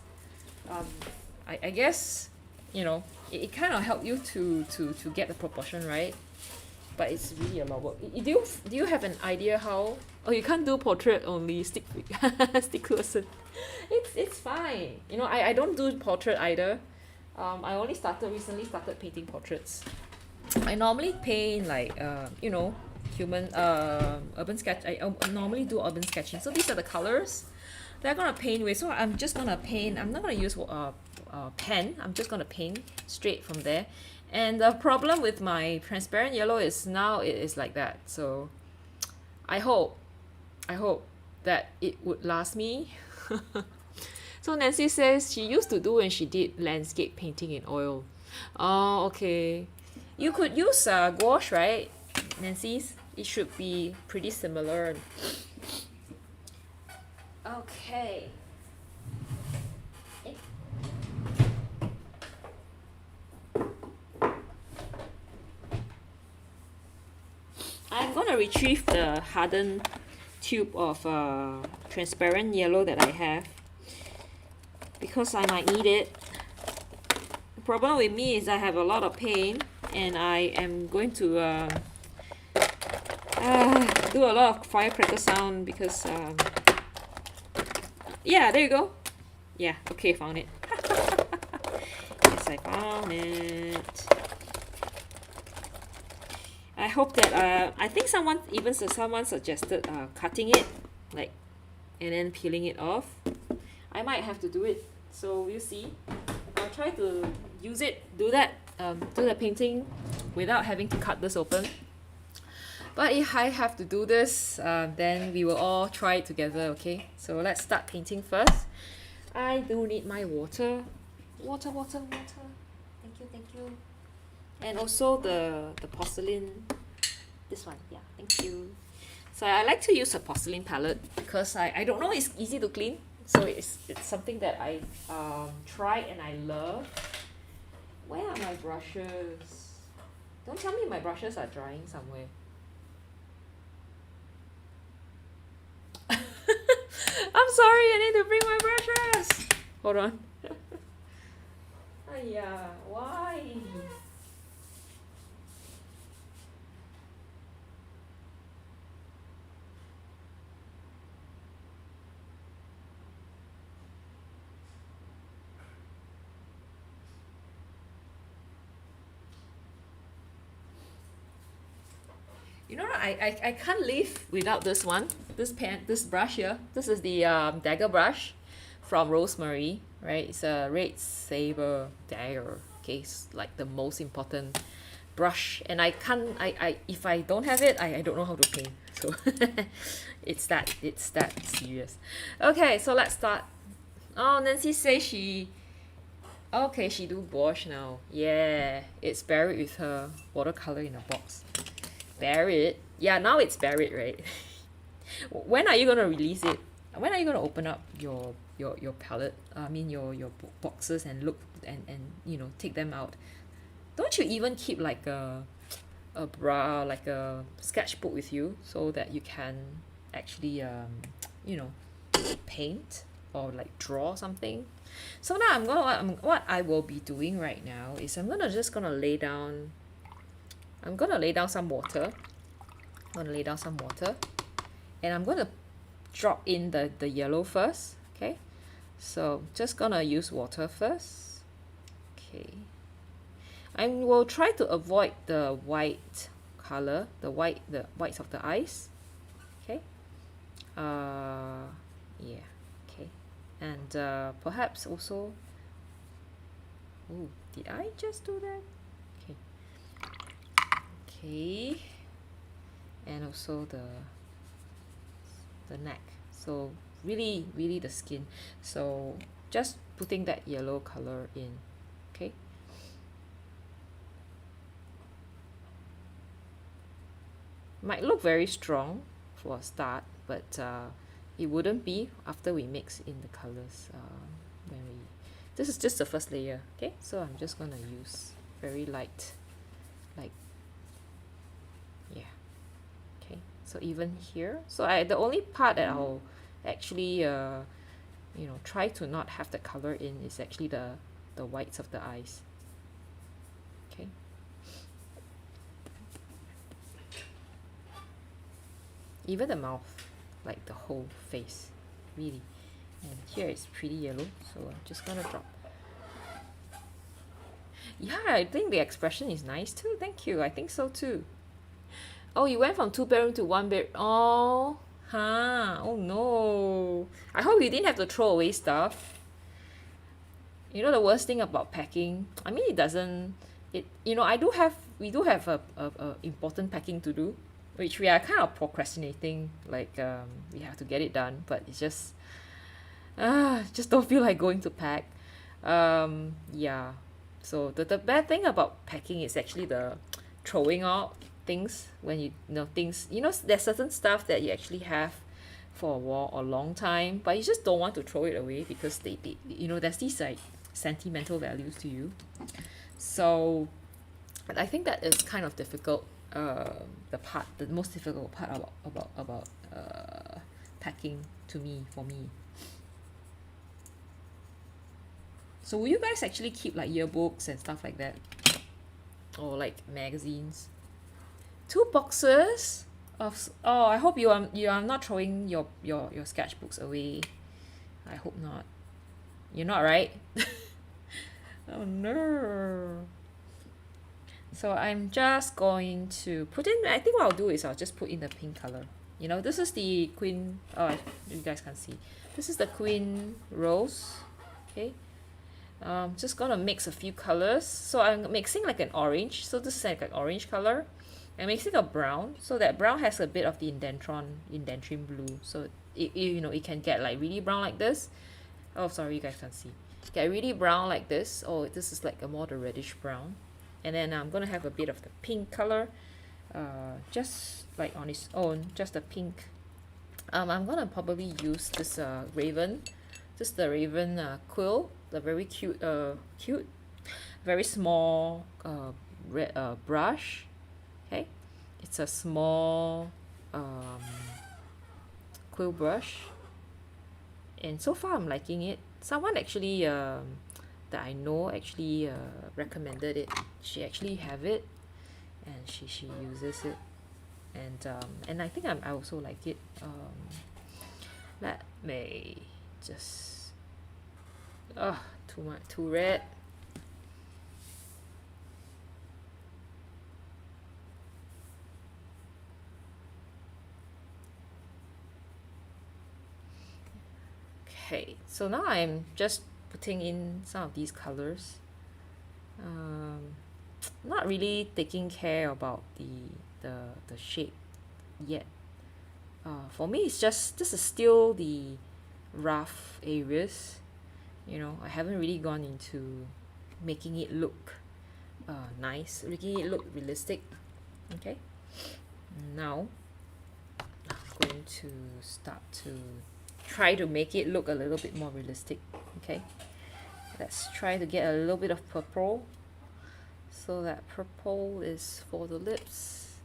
[SPEAKER 1] I guess, you know, it kind of helped you to get the proportion right, but it's really a lot of work. Do you have an idea how? Oh, you can't do portrait only, stick person. It's fine. You know, I don't do portrait either. I only recently started painting portraits. I normally paint like you know, human urban sketch. I normally do urban sketching. So these are the colors that I'm gonna paint with. So I'm just gonna paint. I'm not gonna use pen. I'm just gonna paint straight from there. And the problem with my transparent yellow is now it is like that. So I hope that it would last me. So Nancy says she used to do when she did landscape painting in oil. Oh, okay. You could use gouache, right, Nancy's? It should be pretty similar. Okay. I'm gonna retrieve the hardened tube of transparent yellow that I have, because I might need it. The problem with me is I have a lot of paint, and I am going to do a lot of firecracker sound because yeah, there you go. Yeah, okay, found it. Yes, I found it. I hope that I think someone suggested cutting it, like, and then peeling it off. I might have to do it, so we'll see. I'll try to do the painting without having to cut this open. But if I have to do this, then we will all try it together, okay? So let's start painting first. I do need my water. Water. Thank you. And also the porcelain, this one, yeah, thank you. So I like to use a porcelain palette because I don't know, it's easy to clean. So it's something that I try and I love. Where are my brushes? Don't tell me my brushes are drying somewhere. I'm sorry, I need to bring my brushes. Hold on. Yeah, why? You know what? I can't live without this one. This brush here. This is the dagger brush from Rosemary, right? It's a red saber dagger. Okay, it's like the most important brush, and I can't, if I don't have it, I don't know how to paint. So it's that serious. Okay, so let's start. Oh, Nancy says okay, she do gouache now. Yeah, it's buried with her watercolor in a box. Buried? Yeah, now it's buried, right? When are you gonna release it? When are you gonna open up your palette? I mean your boxes and look and you know, take them out. Don't you even keep like like a sketchbook with you so that you can actually you know, paint or like draw something? So now what I will be doing right now is I'm gonna lay down some water. I'm gonna lay down some water, and I'm gonna drop in the yellow first. Okay, so just gonna use water first. Okay, I will try to avoid the white color, the whites of the eyes. Okay, yeah, okay, and perhaps also, oh, did I just do that? Okay, okay, and also the neck. So really the skin. So just putting that yellow color in. Okay, might look very strong for a start, but it wouldn't be after we mix in the colors. This is just the first layer. Okay, so I'm just gonna use very light, like, yeah. Okay, so even here, so the only part that I'll actually you know, try to not have the color in is actually the whites of the eyes. Okay, even the mouth, like the whole face, really. And here it's pretty yellow, so I'm just gonna drop. Yeah, I think the expression is nice too. Thank you. I think so too. Oh, you went from 2 bedroom to 1 bed. Oh, huh. Oh no. I hope you didn't have to throw away stuff. You know the worst thing about packing? I mean, it doesn't. It, you know, we do have a important packing to do, which we are kind of procrastinating. Like we have to get it done, but it's just don't feel like going to pack. Yeah. So the bad thing about packing is actually the throwing out things when you know things. You know, there's certain stuff that you actually have for a while or long time, but you just don't want to throw it away because they you know, there's these like sentimental values to you. So I think that is kind of difficult. The most difficult part about packing for me. So will you guys actually keep like yearbooks and stuff like that, or like magazines? 2 boxes of oh, I hope you are not throwing your sketchbooks away. I hope not. You're not, right? Oh no. So I'm just going to put in, I think what I'll do is I'll just put in the pink color. You know, this is the Queen, oh, you guys can see. This is the Queen Rose. Okay. Just gonna mix a few colors. So I'm mixing like an orange. So this is like an orange color. I'm mixing a brown. So that brown has a bit of the indentrin blue. So you know, it can get like really brown like this. Oh, sorry, you guys can't see. Get really brown like this. Oh, this is like a more the reddish brown. And then I'm gonna have a bit of the pink color. Just like on its own, just the pink. I'm gonna probably use this raven. Just the raven quill, the very cute, very small red brush. Okay, it's a small quill brush, and so far I'm liking it. Someone actually that I know actually recommended it. She actually have it, and she uses it, and I think I also like it. Let me just too much, too red. Okay, so now I'm just putting in some of these colors. not really taking care about the shape yet. For me, it's just this is still the rough areas. You know, I haven't really gone into making it look nice, making it look realistic. Okay, now I'm going to start to try to make it look a little bit more realistic. Okay, let's try to get a little bit of purple. So that purple is for the lips.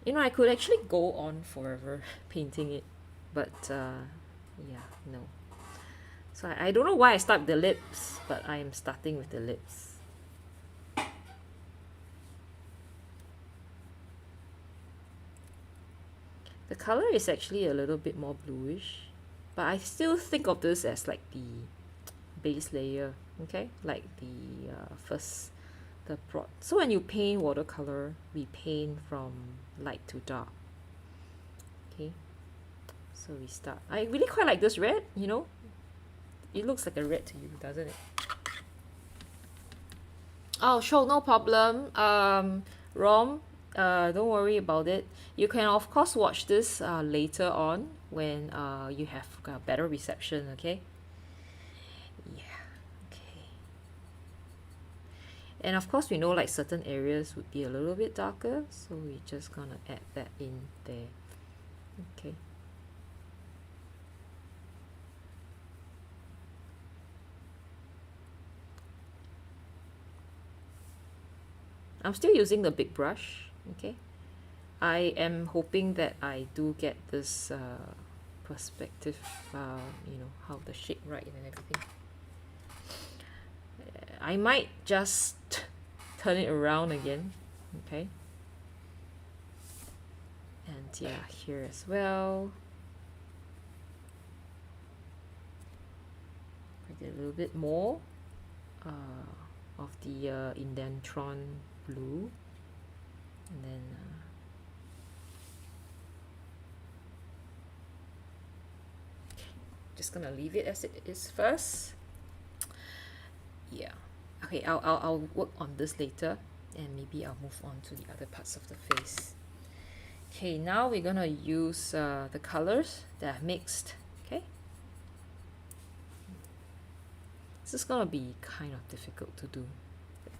[SPEAKER 1] You know, I could actually go on forever painting it, but yeah, no. So I don't know why I start with the lips, but I am starting with the lips. The color is actually a little bit more bluish, but I still think of this as like the base layer, okay? Like the the broad. So when you paint watercolor, we paint from light to dark, okay? So we start. I really quite like this red, you know? It looks like a red to you, doesn't it? Oh, sure, no problem. Rom, don't worry about it. You can of course watch this later on when you have a better reception, okay? Yeah, okay. And of course we know like certain areas would be a little bit darker, so we're just gonna add that in there. Okay. I'm still using the big brush, okay? I am hoping that I do get this perspective, you know, how the shape right and everything. I might just turn it around again, okay? And yeah, here as well. I get a little bit more of the indentron blue, and then just gonna leave it as it is first. Yeah, okay, I'll work on this later, and maybe I'll move on to the other parts of the face. Okay, now we're gonna use the colors that I've mixed. Okay, this is gonna be kind of difficult to do.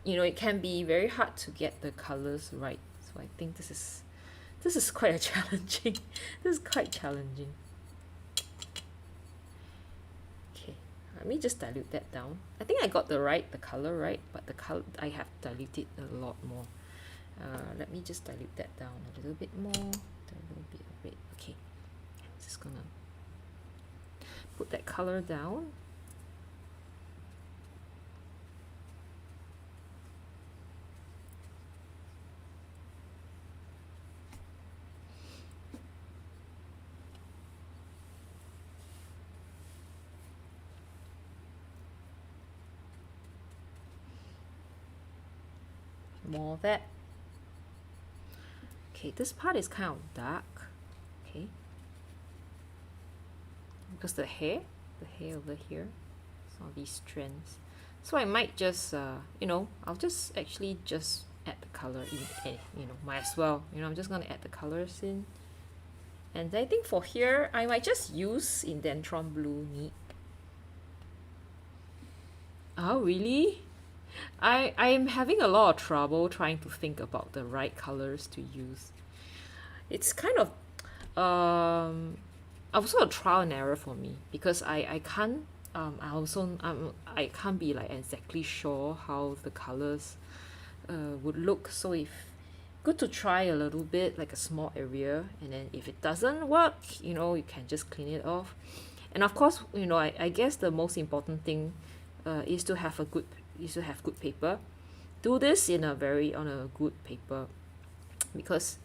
[SPEAKER 1] You know, it can be very hard to get the colors right, so I think this is quite a challenging. This is quite challenging. Okay, let me just dilute that down. I think I got the color right, but the color I have diluted a lot more. Let me just dilute that down a little bit more, a little bit of red. Okay, I'm just gonna put that color down. More of that. Okay, this part is kind of dark, okay, because the hair over here, some of these strands. So I might just, you know, I'll just actually just add the color in, you know, might as well, you know, I'm just gonna add the colors in. And I think for here, I might just use indentron blue neat. Oh, really? I'm having a lot of trouble trying to think about the right colors to use. It's kind of also a trial and error for me, because I can't I can't be like exactly sure how the colors would look. So if good to try a little bit, like a small area, and then if it doesn't work, you know, you can just clean it off. And of course, you know, I guess the most important thing is to have good paper. Do this on a good paper, because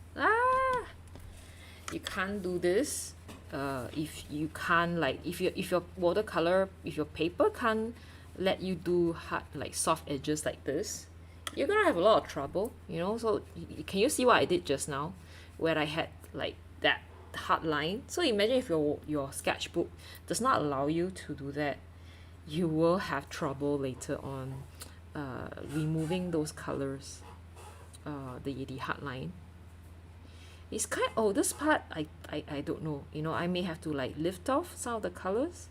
[SPEAKER 1] you can't do this if you can't, like, if your watercolor, if your paper can't let you do hard, like soft edges like this, you're gonna have a lot of trouble, you know. So can you see what I did just now, where I had like that hard line? So imagine if your sketchbook does not allow you to do that, you will have trouble later on removing those colors, the hard line. It's kind, oh, this part I don't know, you know, I may have to like lift off some of the colors.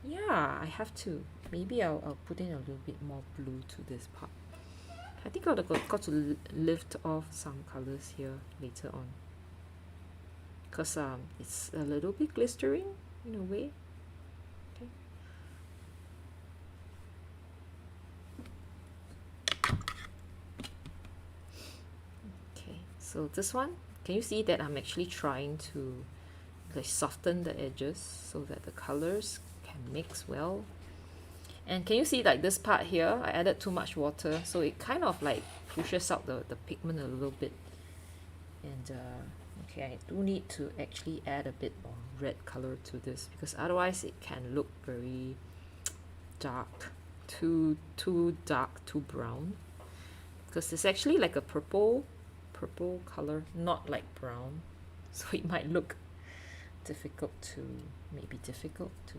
[SPEAKER 1] Yeah, I have to. Maybe I'll put in a little bit more blue to this part. I think I've got to lift off some colors here later on, because it's a little bit glistering in a way. Okay. Okay, so this one, can you see that I'm actually trying to like soften the edges so that the colors can mix well? And can you see like this part here, I added too much water, so it kind of like pushes out the pigment a little bit. And okay, I do need to actually add a bit of red color to this, because otherwise it can look very dark, too dark, too brown, because it's actually like a purple color, not like brown, so it might look difficult to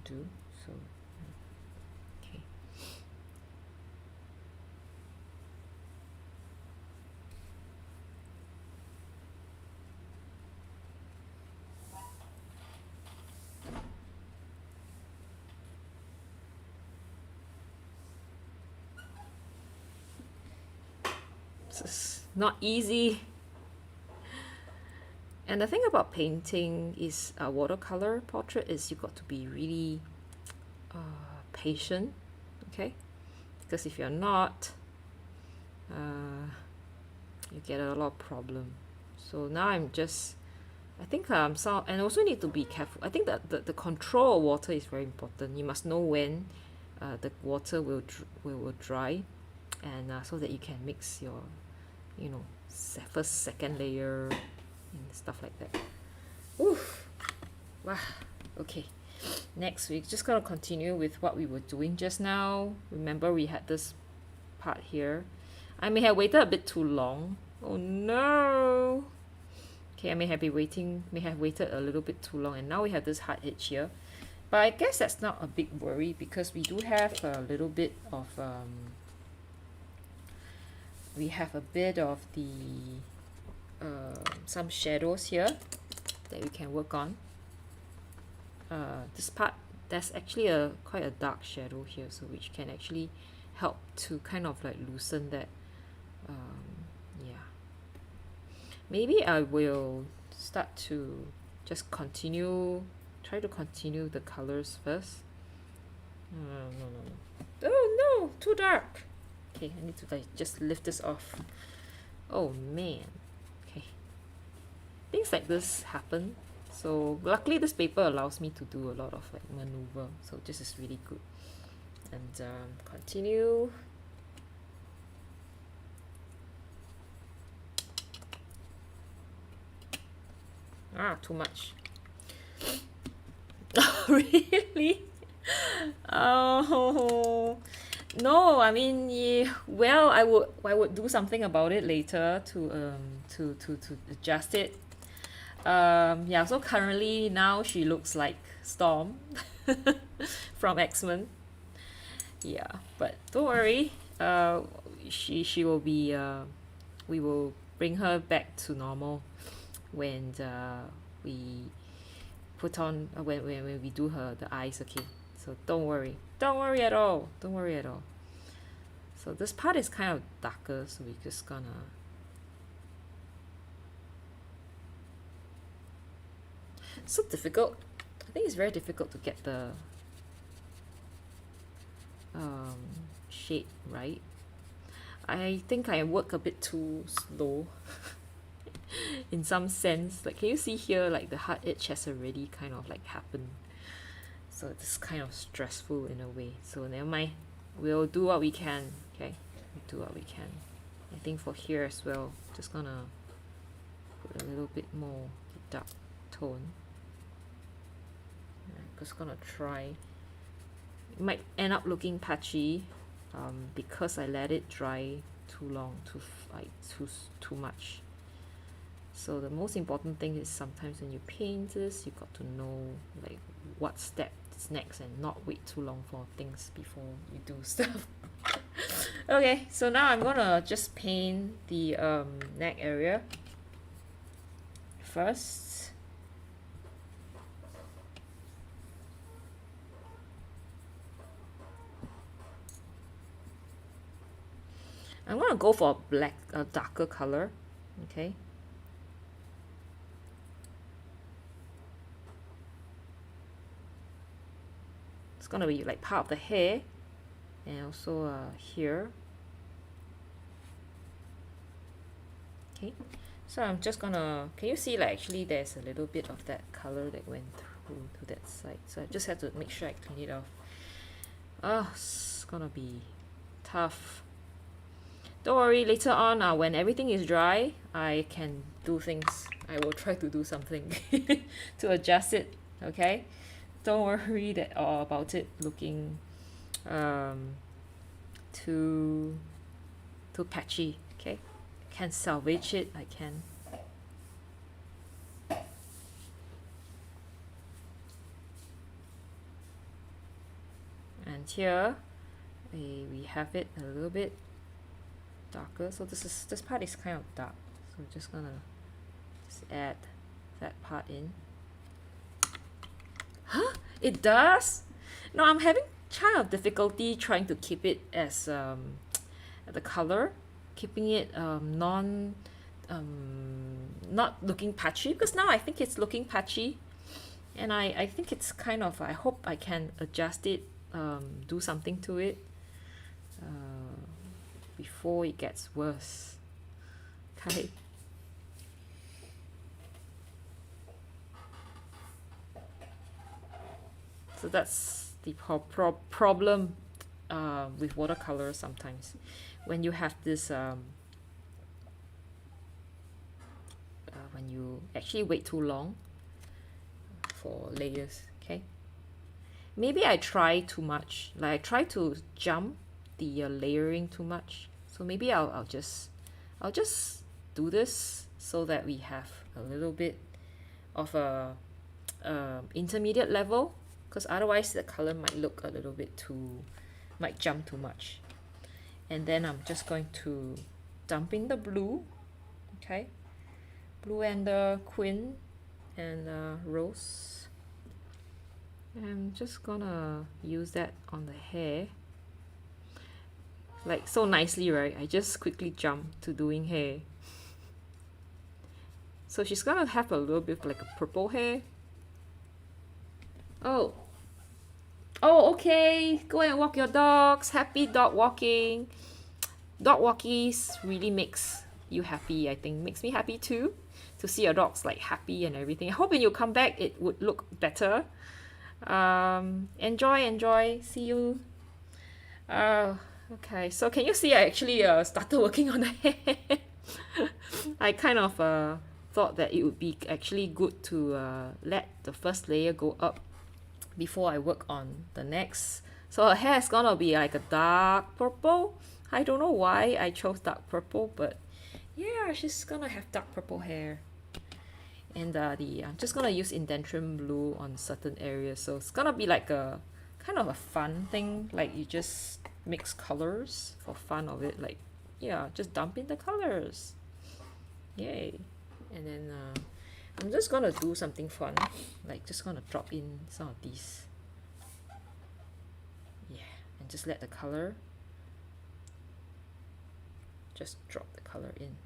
[SPEAKER 1] do. So okay. It's not easy. And the thing about painting is watercolor portrait is you got to be really patient, okay? Because if you're not, you get a lot of problem. So now I'm just, I think so, and also need to be careful. I think that the control of water is very important. You must know when the water will dry, and so that you can mix your, you know, first, second layer and stuff like that. Oof. Wow. Okay. Next week, just gonna continue with what we were doing just now. Remember, we had this part here. I may have waited a bit too long. Oh no. Okay, I may have waited a little bit too long, and now we have this hard edge here. But I guess that's not a big worry, because we do have a little bit of we have a bit of the some shadows here that we can work on. This part, there's actually quite a dark shadow here, so which can actually help to kind of like loosen that. Yeah, maybe I will start to just try to continue the colors first. No. Oh no, too dark. Okay, I need to like just lift this off. Oh man. Okay, things like this happen. So luckily this paper allows me to do a lot of like maneuver, so this is really good. And continue. Too much. Really? Oh no, I mean, yeah, well, I would do something about it later to adjust it. Yeah, so currently now she looks like Storm from X-Men. Yeah, but don't worry. She will be. We will bring her back to normal when we put on when we do the eyes. Okay, so don't worry at all. So this part is kind of darker, so we're just gonna so difficult. I think it's very difficult to get the shade right. I think I work a bit too slow in some sense. Like, can you see here, like the hard edge has already kind of like happened, so it's kind of stressful in a way. So never mind, we'll do what we can. Okay, we'll do what we can. I think for here as well, just gonna put a little bit more dark tone. I'm just gonna try. It might end up looking patchy because I let it dry too long, too much. So the most important thing is sometimes when you paint this, you got to know like what step is next and not wait too long for things before you do stuff. Okay, so now I'm gonna just paint the neck area first. I'm gonna go for a black, a darker color. Okay. It's gonna be like part of the hair, and also here. Okay. So I'm just gonna. Can you see like actually there's a little bit of that color that went through to that side. So I just have to make sure I clean it off. Oh, it's gonna be tough. Don't worry, later on when everything is dry, I can do things. I will try to do something to adjust it, okay? Don't worry about it looking too patchy, okay? Can salvage it, I can. And here we have it a little bit darker. So this part is kind of dark. So I'm just gonna add that part in. Huh? It does? No, I'm having kind of difficulty trying to keep it as the color, keeping it not looking patchy, because now I think it's looking patchy, and I think it's kind of, I hope I can adjust it, do something to it before it gets worse. Okay. So that's the problem with watercolor sometimes. When you have this, when you actually wait too long for layers, okay? Maybe I try too much. Like I try to jump the layering too much. So maybe I'll just do this so that we have a little bit of a intermediate level, because otherwise the color might look a little bit might jump too much. And then I'm just going to dump in the blue, okay? Blue and the quin and rose. And I'm just gonna use that on the hair. Like so nicely, right? I just quickly jump to doing hair. So she's gonna have a little bit of like a purple hair. Oh, okay. Go and walk your dogs. Happy dog walking. Dog walkies really makes you happy, I think. Makes me happy too, to see your dogs like happy and everything. I hope when you come back it would look better. Enjoy. See you. Okay, so can you see I actually started working on the hair? I kind of thought that it would be actually good to let the first layer go up before I work on the next. So her hair is gonna be like a dark purple. I don't know why I chose dark purple, but yeah, she's gonna have dark purple hair. And I'm just gonna use indentation blue on certain areas, so it's gonna be like a kind of a fun thing, like you just mix colors for fun of it, like yeah, just dump in the colors, yay. And then I'm just gonna do something fun, like just gonna drop in some of these, yeah, and just let the color, just drop the color in.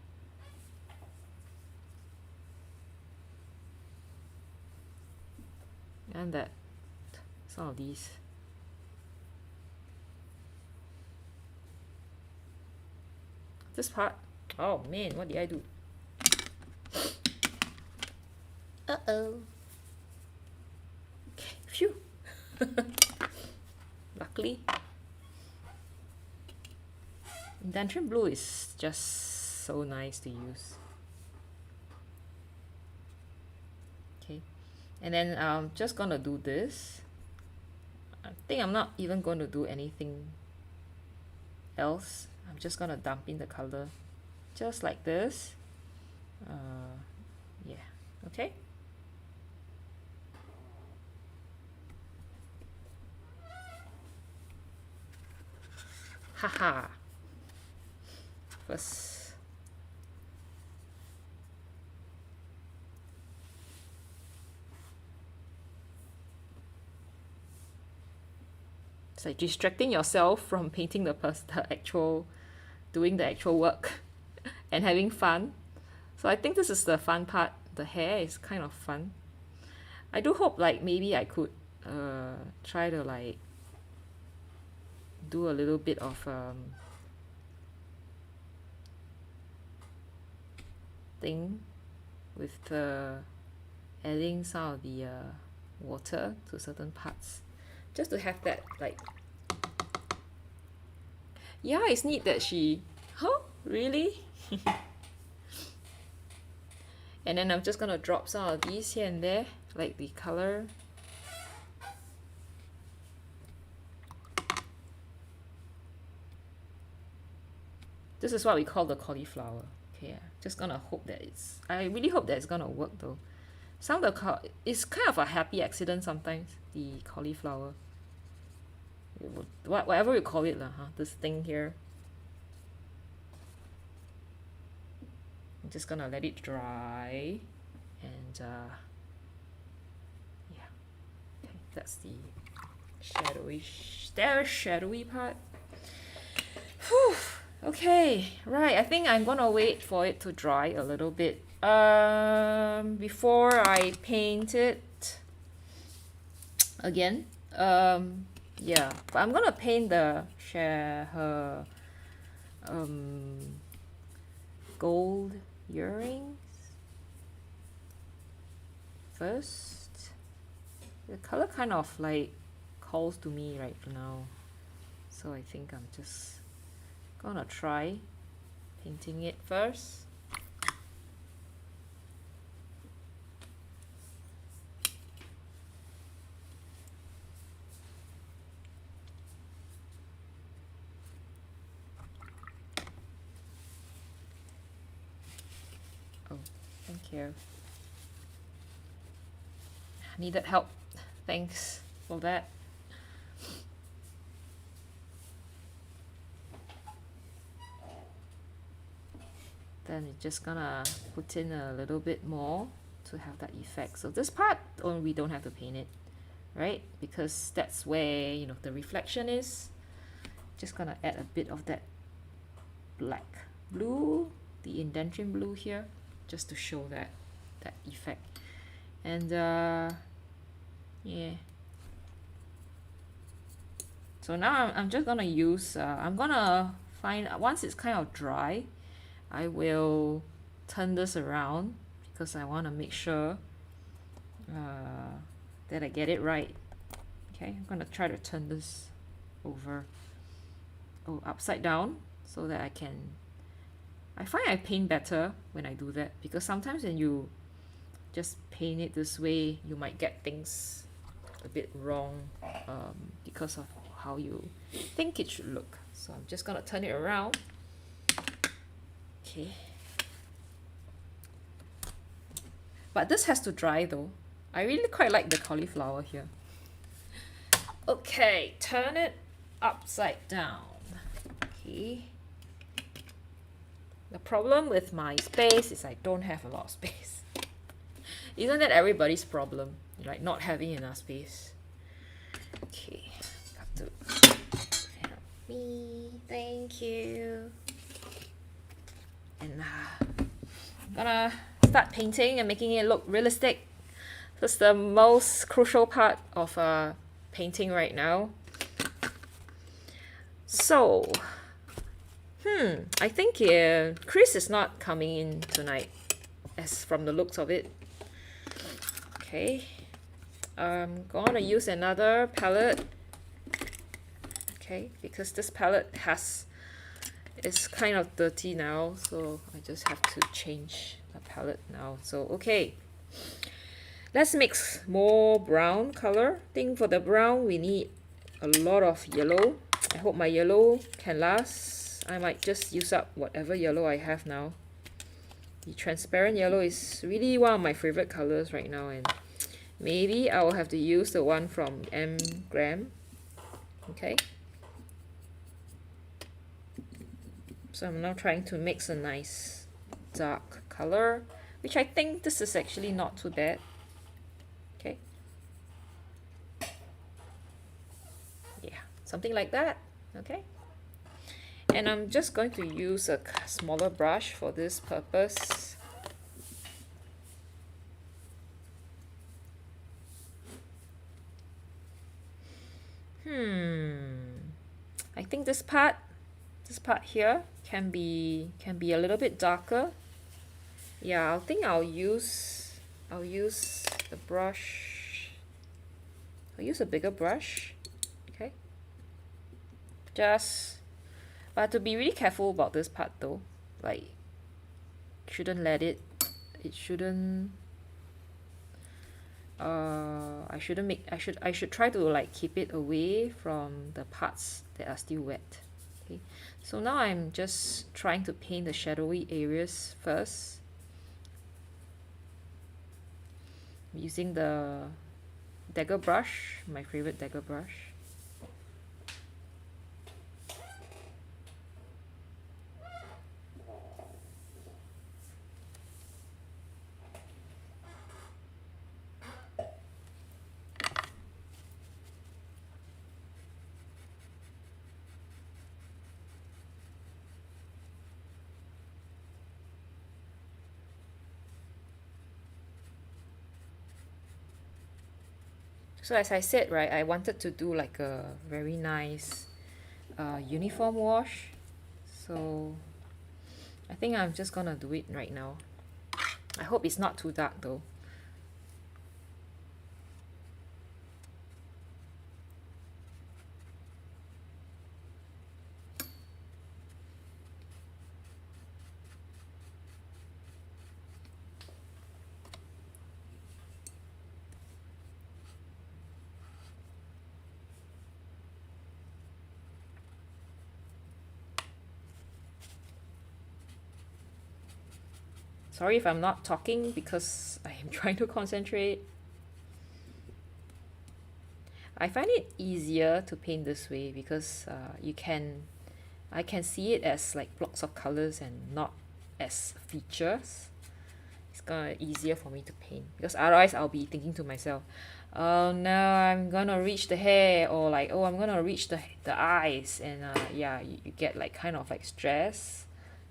[SPEAKER 1] And that some of these. This part, oh man, what did I do? Uh-oh. Okay, phew. Luckily. Indentation blue is just so nice to use. Okay, and then I'm just gonna do this. I think I'm not even going to do anything else. I'm just gonna dump in the color just like this, Yeah, okay. Haha. First. It's like distracting yourself from painting the actual, doing the actual work and having fun. So I think this is the fun part. The hair is kind of fun. I do hope like maybe I could try to like do a little bit of thing with adding some of the water to certain parts, just to have that like, yeah, it's neat that she, huh, really? And then I'm just gonna drop some of these here and there, like the color. This is what we call the cauliflower. Okay, yeah. Just gonna hope that I really hope that it's gonna work though. Some of the it's kind of a happy accident sometimes, the cauliflower. Whatever you call it lah, huh? This thing here. I'm just gonna let it dry, and yeah, okay, that's the shadowy part. Whew. Okay, right, I think I'm gonna wait for it to dry a little bit before I paint it again. Yeah, but I'm gonna paint her gold earrings first. The color kind of like calls to me right now, so I think I'm just gonna try painting it first. Oh, thank you. Needed help. Thanks for that. Then it's just gonna put in a little bit more to have that effect. So this part, we don't have to paint it, right? Because that's where, you know, the reflection is. Just gonna add a bit of that black blue, the indentation blue here, just to show that effect. And yeah. So now I'm just gonna use, I'm gonna find, once it's kind of dry, I will turn this around because I want to make sure that I get it right. Okay, I'm going to try to turn this over, upside down, so that I find I paint better when I do that, because sometimes when you just paint it this way, you might get things a bit wrong because of how you think it should look. So I'm just going to turn it around. Okay, but this has to dry though. I really quite like the cauliflower here. Okay, turn it upside down. Okay, the problem with my space is I don't have a lot of space. Isn't that everybody's problem, like not having enough space? Okay, have to help me, thank you. And I'm gonna start painting and making it look realistic. That's the most crucial part of painting right now. So, I think Chris is not coming in tonight, as from the looks of it. Okay, I'm gonna use another palette. Okay, because this palette it's kind of dirty now, so I just have to change the palette now. So okay, let's mix more brown color. I think for the brown we need a lot of yellow. I hope my yellow can last. I might just use up whatever yellow I have now. The transparent yellow is really one of my favorite colors right now, and maybe I will have to use the one from M Gram. Okay. So I'm now trying to mix a nice dark color, which I think this is actually not too bad. Okay. Yeah, something like that. Okay. And I'm just going to use a smaller brush for this purpose. I think this part here can be a little bit darker. Yeah, I think I'll use the brush. I'll use a bigger brush. Okay. But to be really careful about this part though, like shouldn't let it shouldn't I should try to like keep it away from the parts that are still wet. Okay, so now I'm just trying to paint the shadowy areas first using the dagger brush, my favorite dagger brush. So as I said, right, I wanted to do like a very nice uniform wash. So I think I'm just gonna do it right now. I hope it's not too dark though. Sorry if I'm not talking because I am trying to concentrate. I find it easier to paint this way because I can see it as like blocks of colors and not as features. It's gonna easier for me to paint because otherwise I'll be thinking to myself, oh no, I'm gonna reach the hair, or like, oh, I'm gonna reach the eyes, and yeah, you get like kind of like stress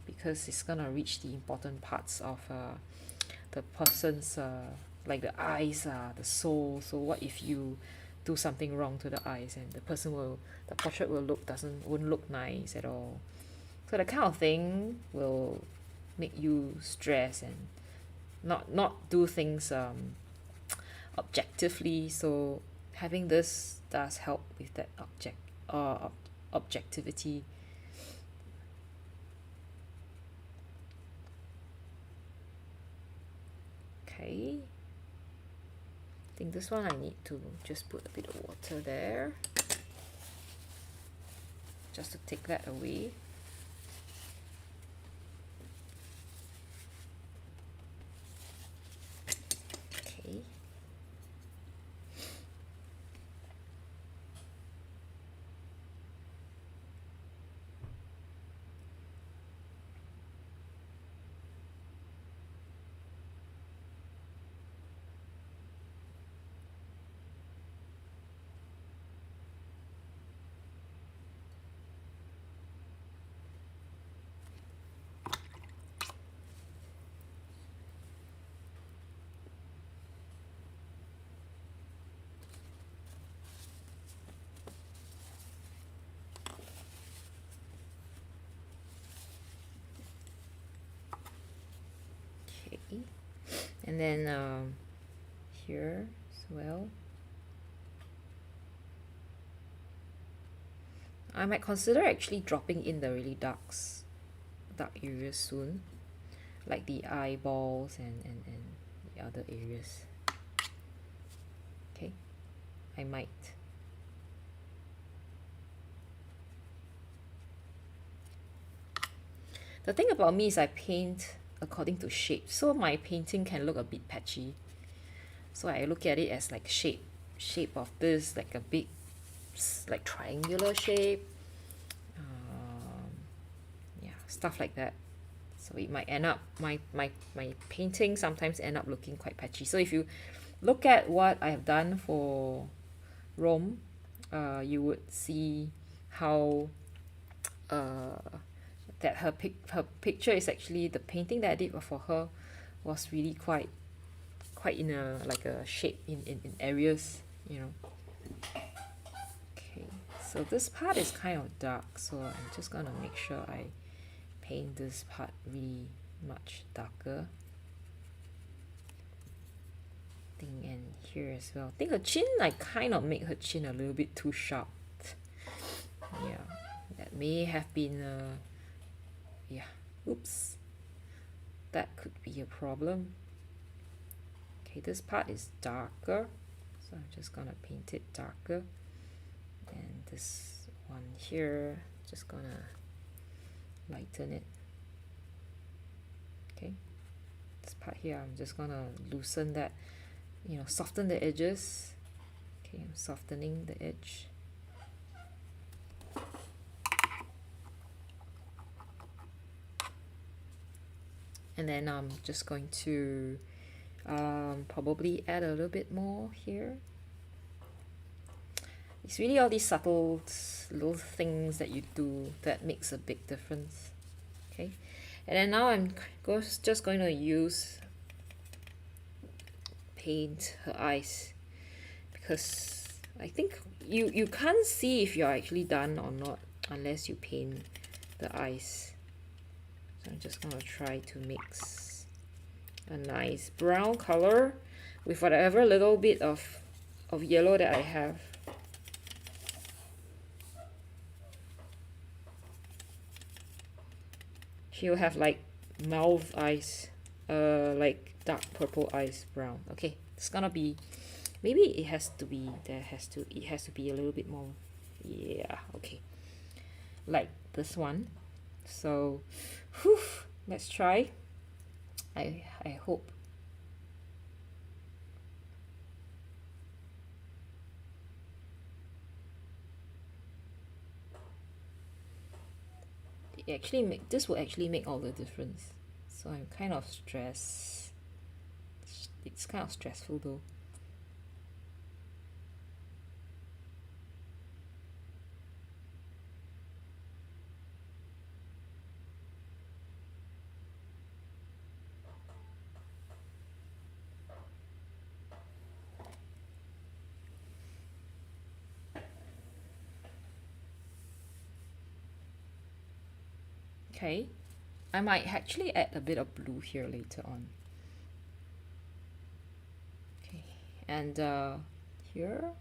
[SPEAKER 1] because it's gonna reach the important parts of the person's like the eyes, the soul. So what if you do something wrong to the eyes and the portrait won't look nice at all. So that kind of thing will make you stress and not do things objectively. So having this does help with that objectivity. Okay, I think this one I need to just put a bit of water there just to take that away. Okay. And then here as well. I might consider actually dropping in the really dark areas soon, like the eyeballs and the other areas. Okay, I might. The thing about me is I paint according to shape, so my painting can look a bit patchy. So I look at it as like shape of this, like a big like triangular shape, yeah, stuff like that. So it might end up, my painting sometimes end up looking quite patchy. So if you look at what I have done for Rome, you would see how that her picture is actually, the painting that I did for her was really quite in a like a shape in areas, you know. Okay, so this part is kind of dark, so I'm just gonna make sure I paint this part really much darker. Thing, and here as well. I think her chin, I kind of make her chin a little bit too sharp. Yeah, that may have been yeah, oops, that could be a problem. Okay, this part is darker, so I'm just gonna paint it darker, and this one here, just gonna lighten it. Okay, this part here, I'm just gonna loosen that, you know, soften the edges. Okay, I'm softening the edge. And then I'm just going to probably add a little bit more here. It's really all these subtle little things that you do that makes a big difference. Okay, and then now I'm just going to use paint her eyes, because I think you can't see if you're actually done or not unless you paint the eyes. So I'm just gonna try to mix a nice brown color with whatever little bit of yellow that I have. She'll have like mauve eyes, like dark purple eyes, brown. Okay, it's gonna be, maybe it has to be, it has to be a little bit more, yeah, okay, like this one. So whew, let's try. I hope. This will actually make all the difference. So I'm kind of stressed. It's kind of stressful though. Okay, I might actually add a bit of blue here later on. Okay, and here.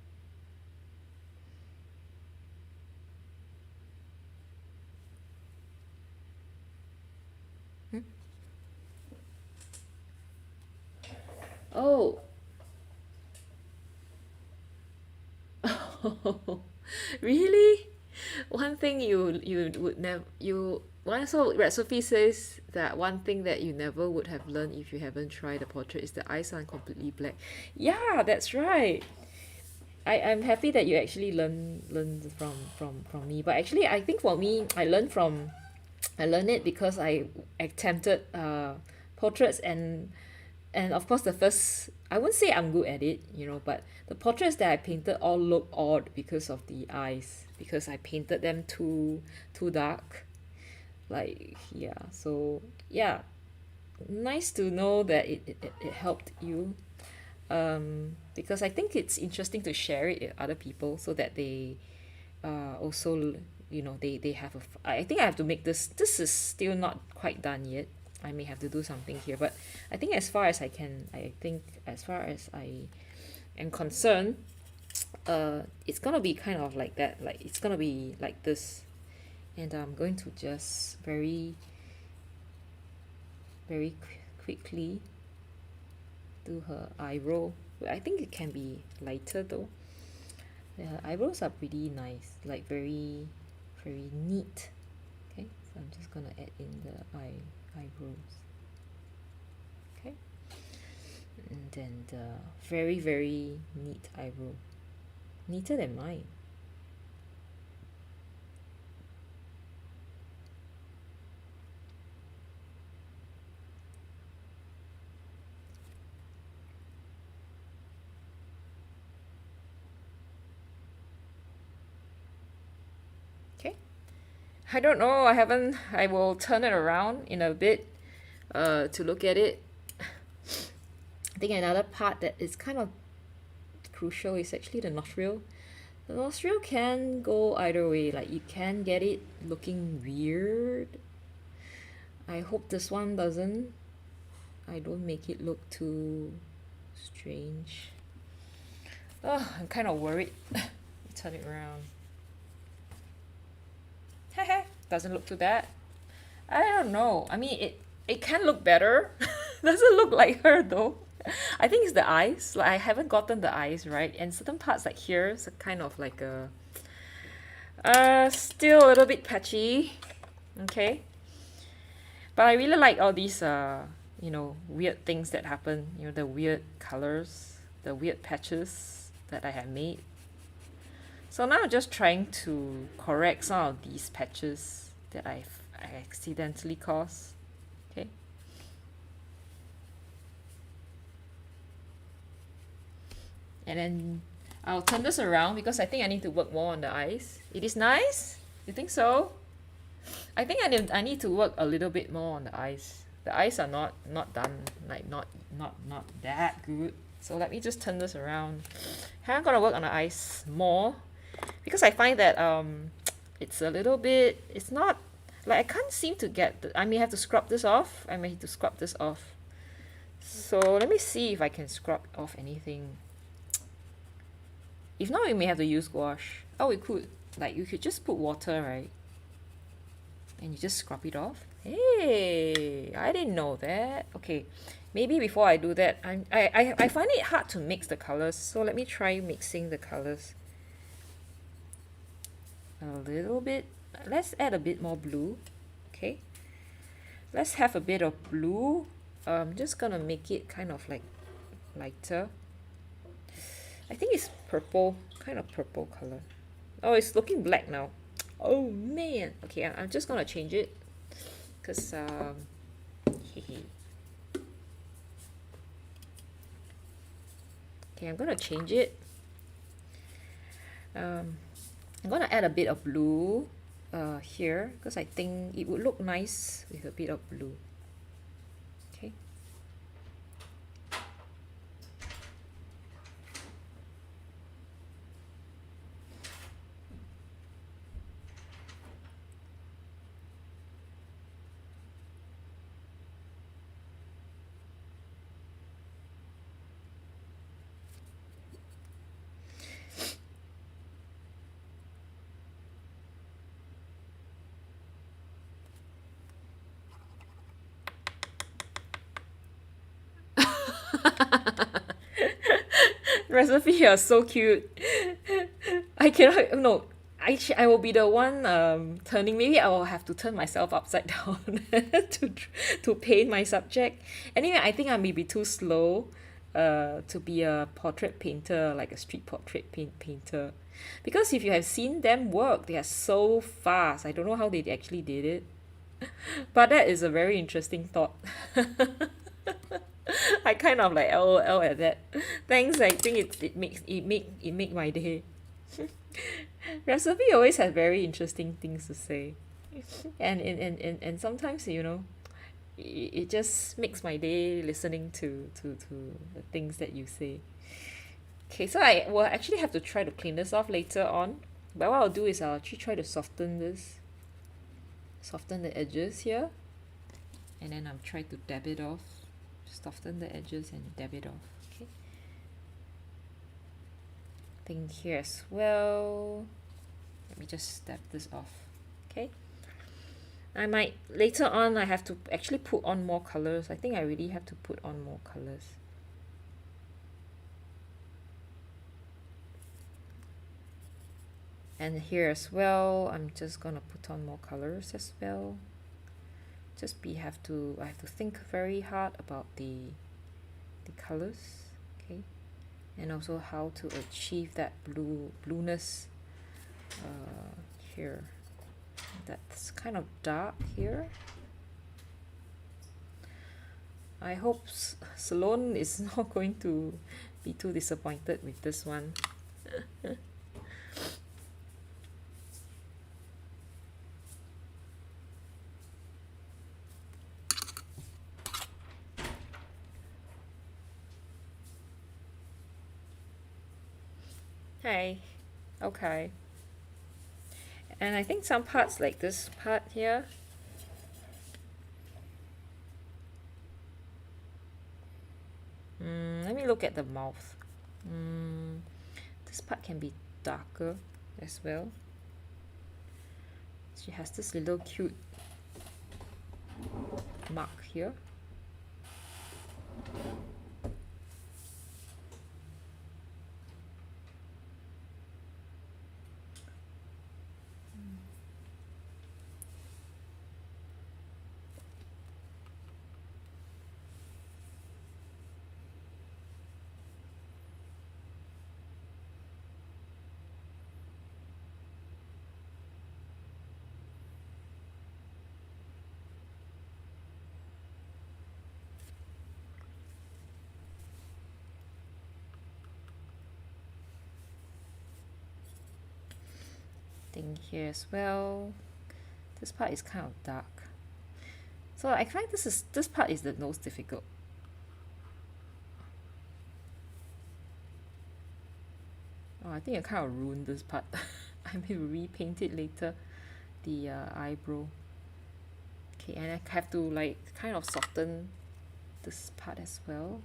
[SPEAKER 1] Oh. Really? One thing you would never, you one, so recipe says that one thing that you never would have learned if you haven't tried the portrait is the eyes aren't completely black. Yeah, that's right. I'm happy that you actually learned from me. But actually I think for me, I learned it because I attempted portraits, and of course the first, I wouldn't say I'm good at it, you know, but the portraits that I painted all look odd because of the eyes, because I painted them too dark. Like, yeah, so yeah, nice to know that it helped you, because I think it's interesting to share it with other people so that they also, you know, they have I think I have to make this is still not quite done yet. I may have to do something here, but I think as far as I can, I think as far as I am concerned, it's gonna be kind of like that, like it's gonna be like this. And I'm going to just very quickly do her eyebrow. I think it can be lighter though. Yeah, her eyebrows are pretty nice, like very neat. Okay, so I'm just gonna add in the eyebrows. and very, very neat eyebrow. Neater than mine. Okay. I don't know. I will turn it around in a bit to look at it. I think another part that is kind of crucial is actually the nostril. The nostril can go either way. Like you can get it looking weird. I hope this one doesn't. I don't make it look too strange. Oh, I'm kind of worried. Turn it around. Doesn't look too bad. I don't know. I mean, it can look better. Doesn't look like her though. I think it's the eyes. Like I haven't gotten the eyes right, and certain parts like here is kind of like a still a little bit patchy. Okay. But I really like all these you know, weird things that happen, you know, the weird colors, the weird patches that I have made. So now I'm just trying to correct some of these patches that I accidentally caused. Okay. And then I'll turn this around because I think I need to work more on the eyes. It is nice? You think so? I think I need to work a little bit more on the eyes. The eyes are not done, like not that good. So let me just turn this around. I'm gonna work on the eyes more because I find that it's a little bit, it's not like I can't seem to get I may have to scrub this off. I may have to scrub this off. So let me see if I can scrub off anything. If not, we may have to use gouache. Oh, we could, like, you could just put water, right? And you just scrub it off. Hey, I didn't know that. Okay, maybe before I do that, I find it hard to mix the colors. So let me try mixing the colors a little bit. Let's add a bit more blue. Okay, let's have a bit of blue. I'm just gonna make it kind of like lighter. I think it's purple, kind of purple color. Oh, it's looking black now. Oh man. Okay, I'm just gonna change it because okay, I'm gonna change it. I'm gonna add a bit of blue here because I think it would look nice with a bit of blue. Okay. Recipe are so cute. I cannot, no, I will be the one turning, maybe I will have to turn myself upside down to paint my subject. Anyway, I think I may be too slow to be a portrait painter, like a street portrait painter. Because if you have seen them work, they are so fast. I don't know how they actually did it. But that is a very interesting thought. I kind of like LOL at that. Thanks, I think it make my day. Recipe always has very interesting things to say. And sometimes, you know, it just makes my day listening to the things that you say. Okay, so I will actually have to try to clean this off later on. But what I'll do is I'll actually try to soften this. Soften the edges here. And then I'll try to dab it off. Soften the edges and dab it off. Okay. Thing here as well. Let me just dab this off. Okay. I might later on I have to actually put on more colors. I think I really have to put on more colors. And here as well, I'm just gonna put on more colors as well. I have to think very hard about the the colors, okay, and also how to achieve that blueness here. That's kind of dark here. I hope Salon is not going to be too disappointed with this one. Hey, okay. And I think some parts like this part here, let me look at the mouth. This part can be darker as well. She has this little cute mark here. Thing here as well. This part is kind of dark, so I find this part is the most difficult. Oh, I think I kind of ruined this part. I may repaint it later, the eyebrow. Okay, and I have to like kind of soften this part as well.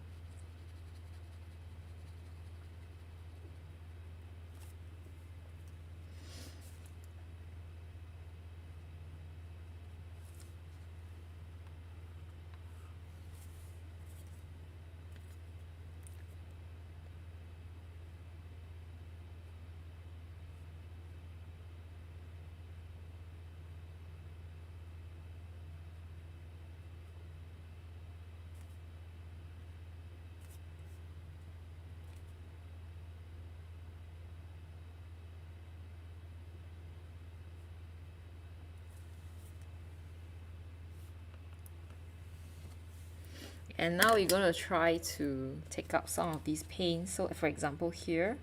[SPEAKER 1] And now we're going to try to take up some of these paints. So for example here,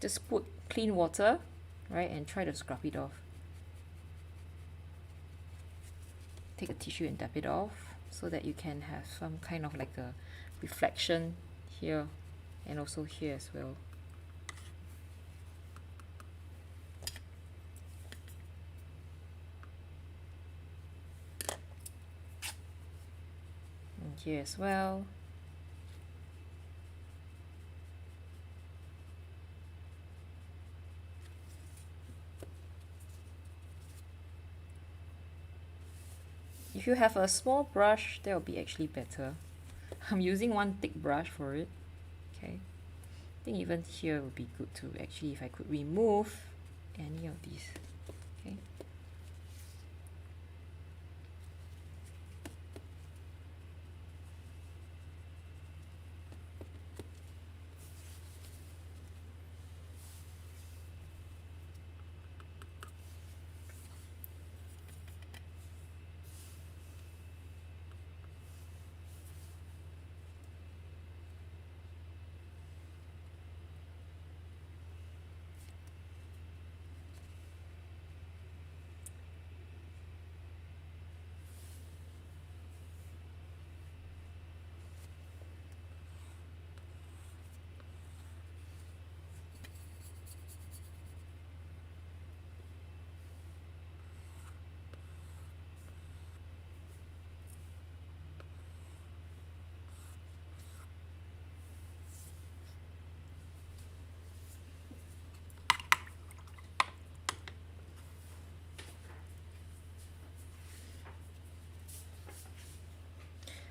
[SPEAKER 1] just put clean water, right, and try to scrub it off. Take a tissue and dab it off so that you can have some kind of like a reflection here and also here as well. And here as well. If you have a small brush, that will be actually better. I'm using one thick brush for it. Okay, I think even here would be good to actually, if I could remove any of these. Okay.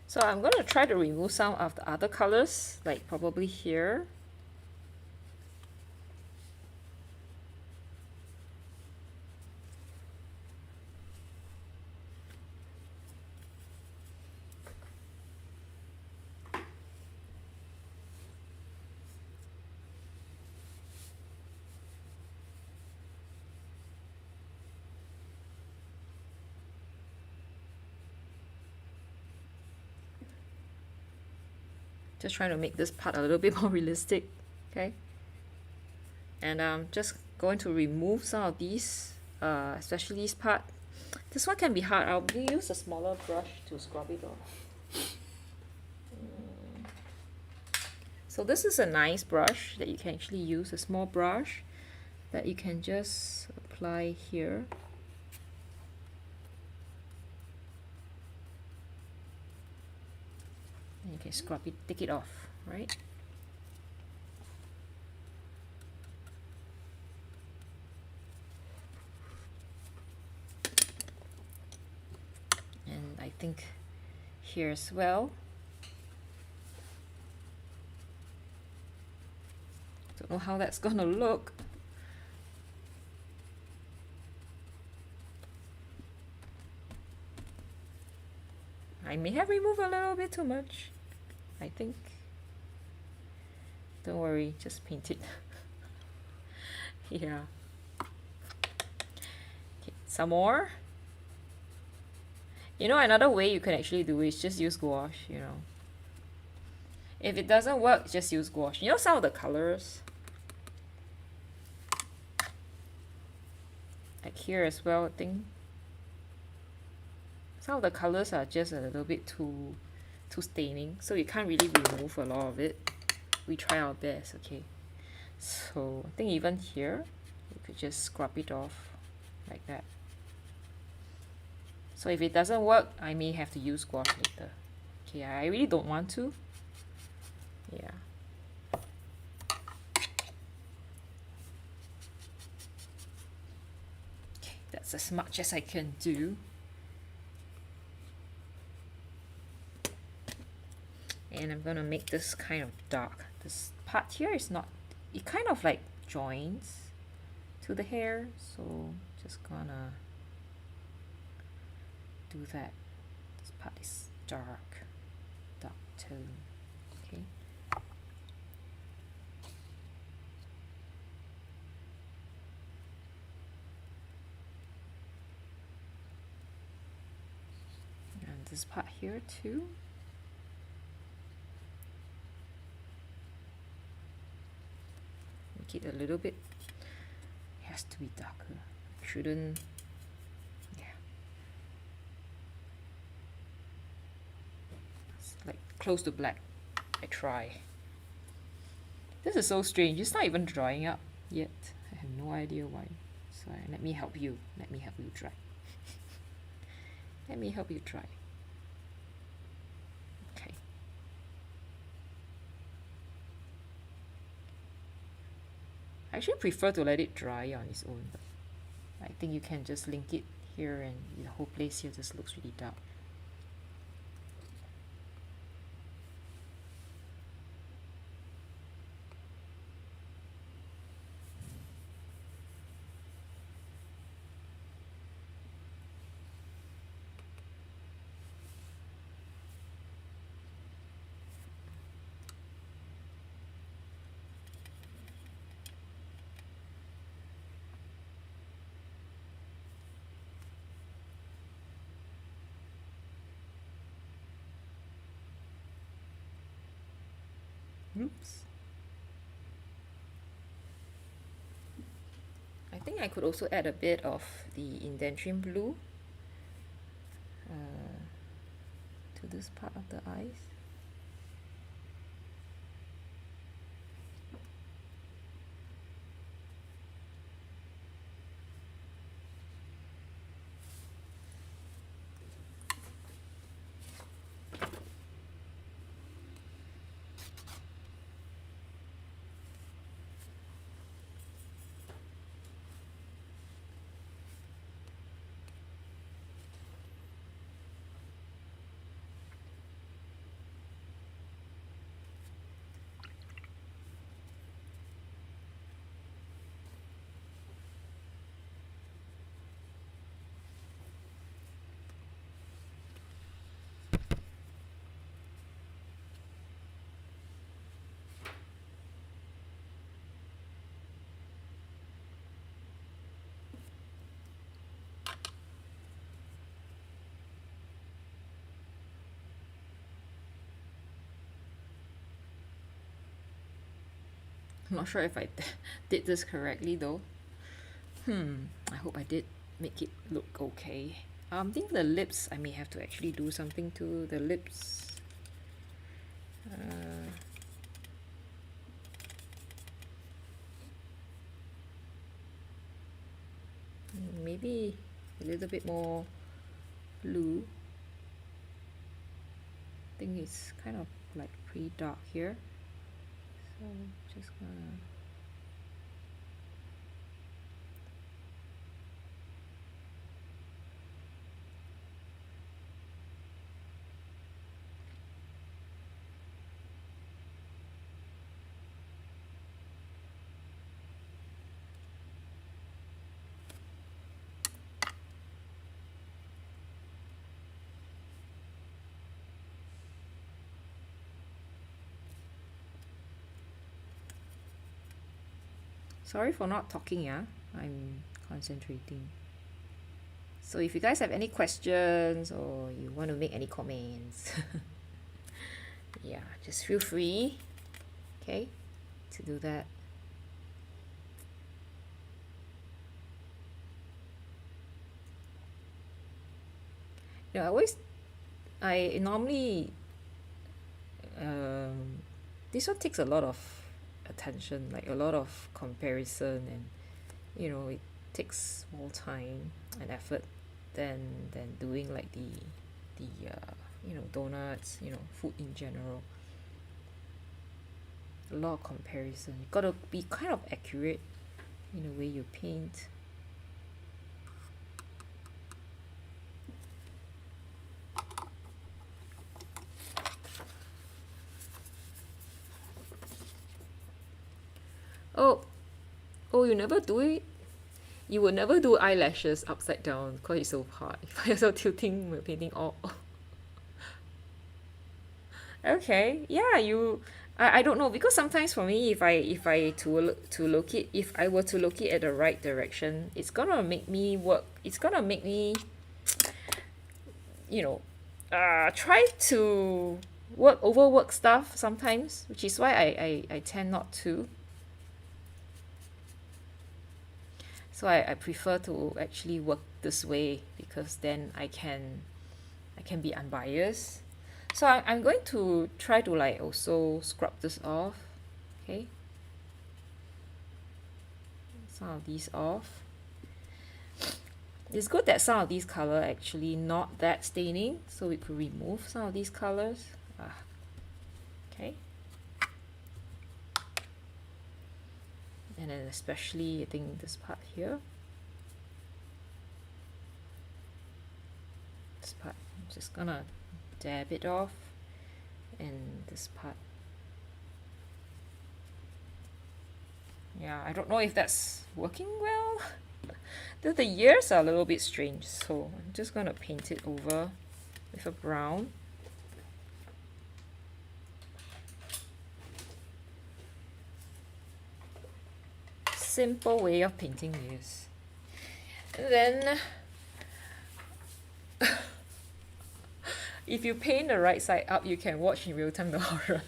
[SPEAKER 1] So I'm going to try to remove some of the other colors, like probably here. Just trying to make this part a little bit more realistic, okay? And I'm just going to remove some of these, especially this part. This one can be hard. I'll use a smaller brush to scrub it off. So this is a nice brush that you can actually use, a small brush that you can just apply here. And you can scrub it, take it off, right? And I think here as well. Don't know how that's gonna look. I may have removed a little bit too much, I think. Don't worry, just paint it. Yeah. Okay, some more. You know, another way you can actually do it is just use gouache, you know. If it doesn't work, just use gouache. You know some of the colors? Like here as well, I think. Some of the colors are just a little bit too staining, so you can't really remove a lot of it. We try our best, okay? So I think even here, you could just scrub it off like that. So if it doesn't work, I may have to use gouache later. Okay, I really don't want to. Yeah. Okay, that's as much as I can do. And I'm gonna make this kind of dark. This part here is not, it kind of like joins to the hair, so just gonna do that. This part is dark tone, okay. And this part here too. Make it a little bit, it has to be darker. Shouldn't, yeah. It's like close to black. I try. This is so strange. It's not even drying up yet. I have no idea why. So let me help you. Let me help you dry. Let me help you dry. Okay. I actually prefer to let it dry on its own, but I think you can just link it here and the whole place here just looks really dark. Oops. I think I could also add a bit of the indentation blue to this part of the eyes. I'm not sure if I did this correctly though. I hope I did make it look okay. I think the lips, I may have to actually do something to the lips. Maybe a little bit more blue. I think it's kind of like pretty dark here. So just gonna sorry for not talking, yeah. I'm concentrating. So if you guys have any questions or you want to make any comments, yeah, just feel free, okay, to do that. Yeah, I normally, this one takes a lot of attention, like a lot of comparison, and it takes more time and effort than doing like the donuts, food in general. A lot of comparison. You gotta be kind of accurate in the way you paint. Oh, you never do it? You will never do eyelashes upside down because it's so hard. If you're so tilting my painting all. Okay, yeah, I don't know, because sometimes for me, if I were to look it at the right direction, it's gonna make me work. It's gonna make me, you know, try to overwork stuff sometimes, which is why I tend not to. So I prefer to actually work this way, because then I can be unbiased. So I'm going to try to like also scrub this off, okay? Some of these off. It's good that some of these color actually not that staining, so we could remove some of these colors. Okay. And then especially I think this part here. This part, I'm just gonna dab it off, and this part. Yeah, I don't know if that's working well. The ears are a little bit strange, so I'm just gonna paint it over with a brown. Simple way of painting this. And then if you paint the right side up, you can watch in real time the horror.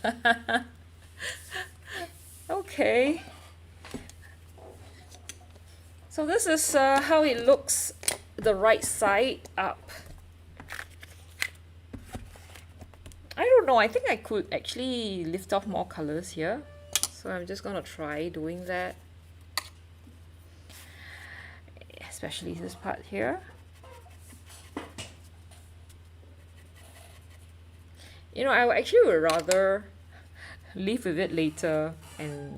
[SPEAKER 1] Okay. So this is how it looks, the right side up. I don't know, I think I could actually lift off more colors here. So I'm just gonna try doing that. Especially this part here. I actually would rather live with it later, and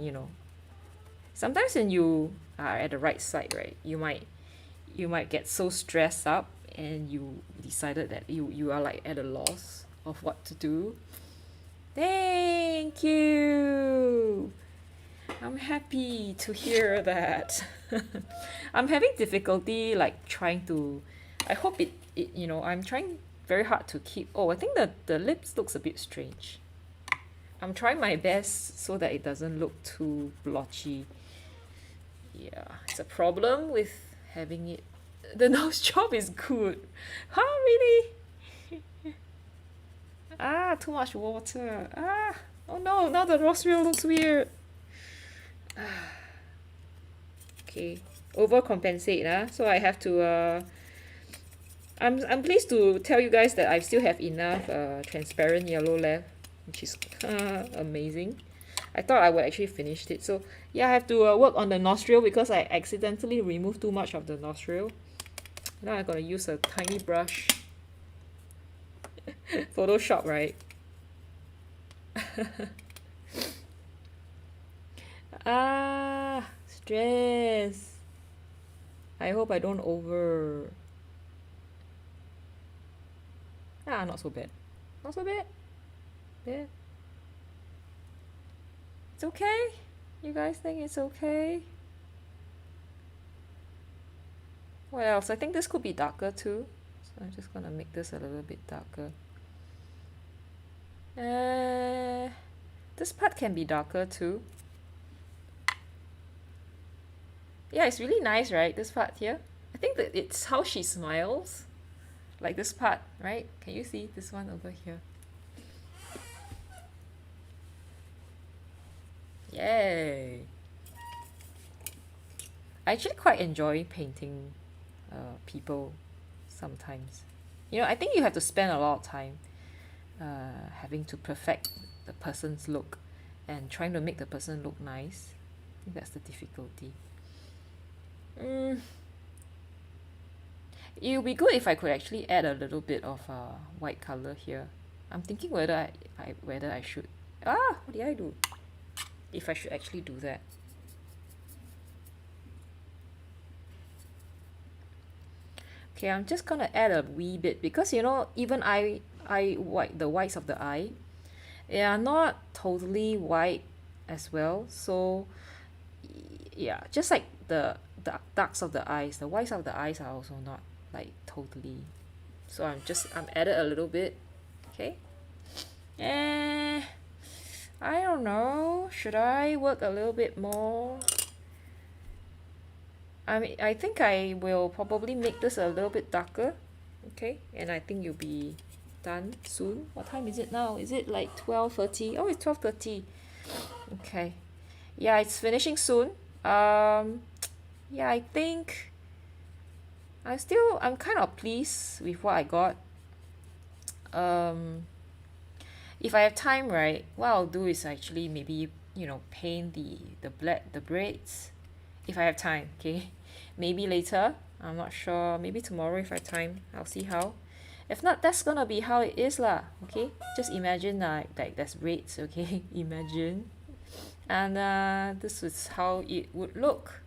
[SPEAKER 1] sometimes when you are at the right side, right, you might get so stressed up and you decided that you are like at a loss of what to do. Thank you. I'm happy to hear that. I'm having difficulty like trying to, I hope it I'm trying very hard to keep. I think the lips looks a bit strange. I'm trying my best so that it doesn't look too blotchy. Yeah, it's a problem with having it. The nose job is good. Huh, really? Too much water. Oh no, now the nostril looks weird. Okay, overcompensate, so I have to I'm pleased to tell you guys that I still have enough transparent yellow left, which is amazing. I thought I would actually finish it. So yeah, I have to work on the nostril because I accidentally removed too much of the nostril. Now I'm gonna use a tiny brush. Photoshop, right? Stress. I hope I don't over. Not so bad. Not so bad. Yeah. It's okay. You guys think it's okay? What else? I think this could be darker too. So I'm just gonna make this a little bit darker. This part can be darker too. Yeah, it's really nice, right? This part here. I think that it's how she smiles. Like this part, right? Can you see this one over here? Yay! I actually quite enjoy painting people sometimes. You know, I think you have to spend a lot of time having to perfect the person's look and trying to make the person look nice. I think that's the difficulty. It would be good if I could actually add a little bit of white color here. I'm thinking whether I should. What did I do? If I should actually do that. Okay, I'm just gonna add a wee bit because you know even the whites of the eye, they are not totally white as well. So yeah, just like the darks of the eyes, the whites of the eyes are also not like totally. So I'm added a little bit. Okay. I don't know. Should I work a little bit more? I mean, I think I will probably make this a little bit darker. Okay, and I think you'll be done soon. What time is it now? Is it like 12:30? Oh, it's 12:30. Okay. Yeah, it's finishing soon. Yeah, I think I'm kind of pleased with what I got. If I have time, right, what I'll do is actually maybe, you know, paint the braids if I have time, okay? Maybe later, I'm not sure, maybe tomorrow if I have time, I'll see how. If not, that's gonna be how it is lah, okay? Just imagine like there's braids, okay? Imagine. And this is how it would look.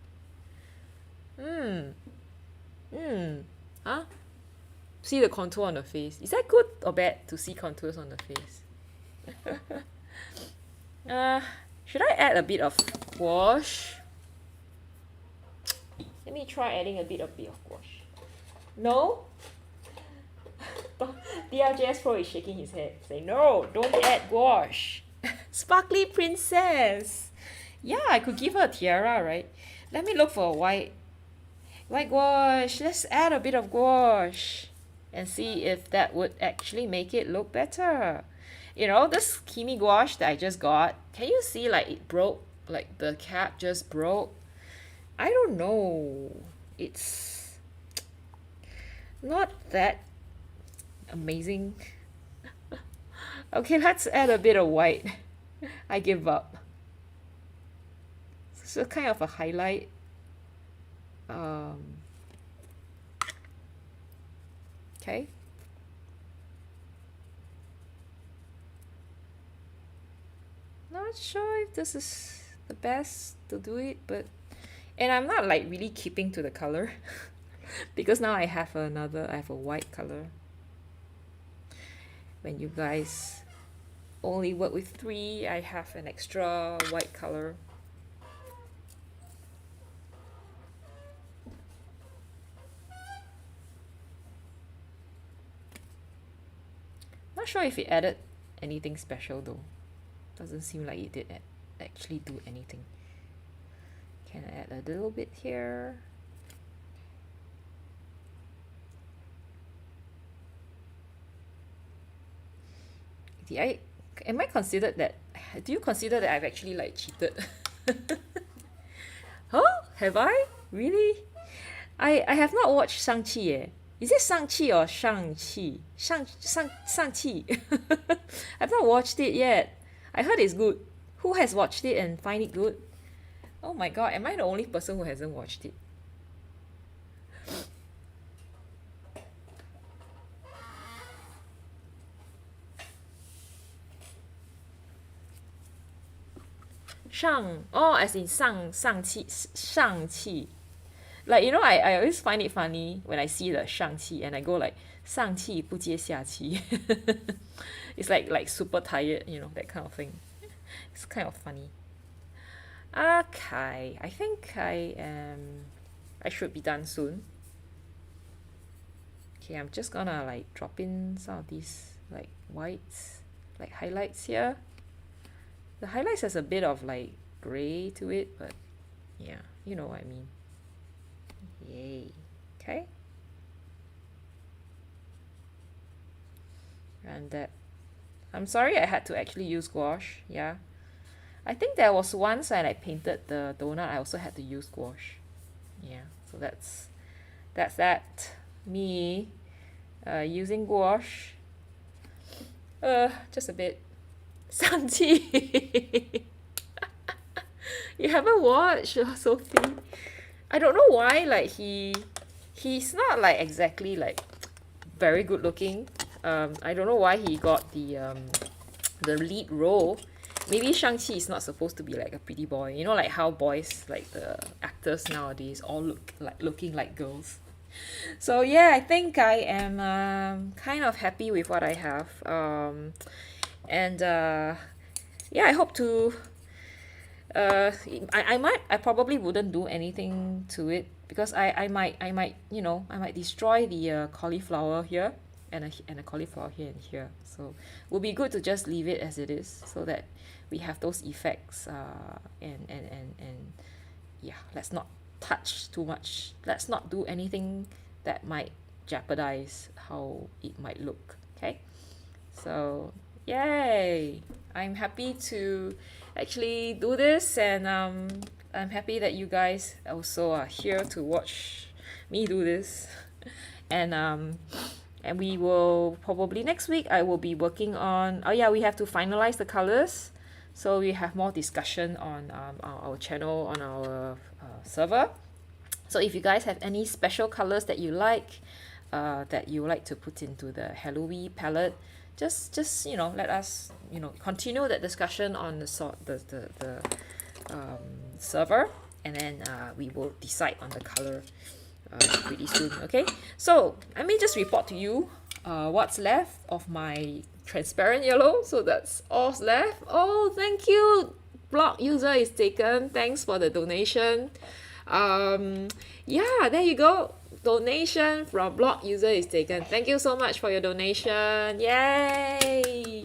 [SPEAKER 1] Huh? See the contour on the face. Is that good or bad to see contours on the face? Should I add a bit of gouache? Let me try adding a bit of gouache. No? DRJS Pro is shaking his head. Say, no, don't add gouache. Sparkly princess. Yeah, I could give her a tiara, right? Let me look for a white gouache. Let's add a bit of gouache and see if that would actually make it look better. You know, this Kimi gouache that I just got, can you see like it broke? Like the cap just broke? I don't know. It's not that amazing. Okay, let's add a bit of white. I give up. So kind of a highlight. Okay. Not sure if this is the best to do it, but I'm not like really keeping to the color because now I have a white color. When you guys only work with 3, I have an extra white color. Not sure if it added anything special though. Doesn't seem like it did actually do anything. Can I add a little bit here? Am I considered that? Do you consider that I've actually like cheated? Huh? Have I? Really? I have not watched Shang-Chi eh. Is it Shang-Chi or Shang-Chi? Shang-Chi. I've not watched it yet. I heard it's good. Who has watched it and find it good? Oh my god, am I the only person who hasn't watched it? Oh, as in Shang-Chi. Like, I always find it funny when I see the Shang-Chi and I go like, 上气不接下气. It's like super tired, that kind of thing. It's kind of funny. Okay, I think I should be done soon. Okay, I'm just gonna like drop in some of these like whites, like highlights here. The highlights has a bit of like gray to it, but yeah, you know what I mean. Yay. Okay. And that, I'm sorry I had to actually use gouache. Yeah, I think there was once when I painted the donut, I also had to use gouache. Yeah, so that's that. Me using gouache. Just a bit. Santi. You haven't watched Sophie? I don't know why, like he's not like exactly like very good looking. I don't know why he got the lead role. Maybe Shang-Chi is not supposed to be like a pretty boy. You know, like how boys, like the actors nowadays, all looking like girls. So yeah, I think I am kind of happy with what I have. And yeah, I hope to. I probably wouldn't do anything to it because I might I might destroy the cauliflower here and a cauliflower here and here. So it would be good to just leave it as it is so that we have those effects. And yeah, let's not touch too much. Let's not do anything that might jeopardize how it might look. Okay, so yay! I'm happy to actually do this, and I'm happy that you guys also are here to watch me do this. And we will probably next week I will be working on, oh yeah, we have to finalize the colors, so we have more discussion on our channel, on our server. So if you guys have any special colors that you like to put into the Halloween palette, just let us continue that discussion on the server, and then we will decide on the color pretty soon. Okay, so let me just report to you what's left of my transparent yellow. So that's all's left. Oh, thank you, blog user is taken, thanks for the donation. Yeah, there you go. Donation from blog user is taken. Thank you so much for your donation. Yay!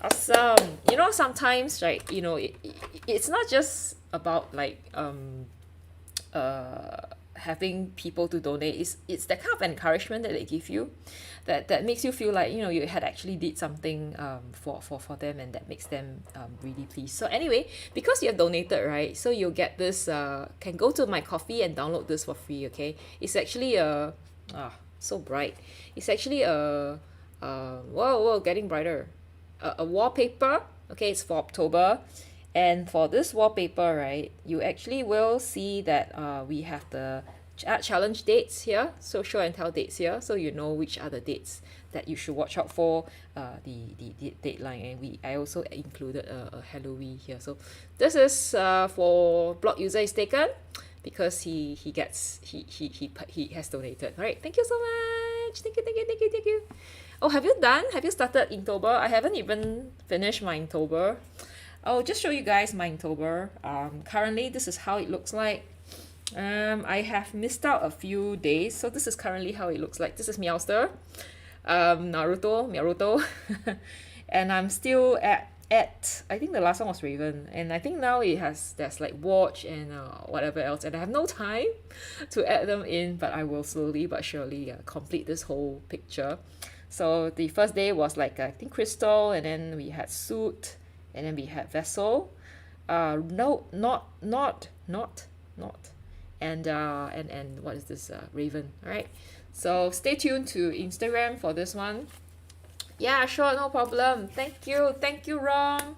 [SPEAKER 1] Awesome. Sometimes, right, it's not just about like having people to donate. It's that kind of encouragement that they give you that makes you feel like you had actually did something for them, and that makes them really pleased. So anyway, because you have donated, right, so you'll get this can go to my Ko-fi and download this for free. Okay, it's actually so bright. It's actually whoa, getting brighter, a wallpaper. Okay, it's for October. And for this wallpaper, right, you actually will see that we have the challenge dates here, so show and tell dates here, so you know which are the dates that you should watch out for, the deadline. And I also included a Halloween here. So this is for blog user is taken because he has donated. All right, thank you so much. Thank you. Oh, have you started Inktober? I haven't even finished my Inktober. I'll just show you guys my Inktober. Currently this is how it looks like. I have missed out a few days, so this is currently how it looks like. This is Meowster, Naruto, and I'm still at I think the last one was Raven, and I think now there's like Watch and whatever else, and I have no time to add them in, but I will slowly but surely complete this whole picture. So the first day was like I think Crystal, and then we had Suit, and then we had Vessel, not, and what is this, Raven. All right, so stay tuned to Instagram for this one. Yeah, sure, no problem. Thank you, Ron.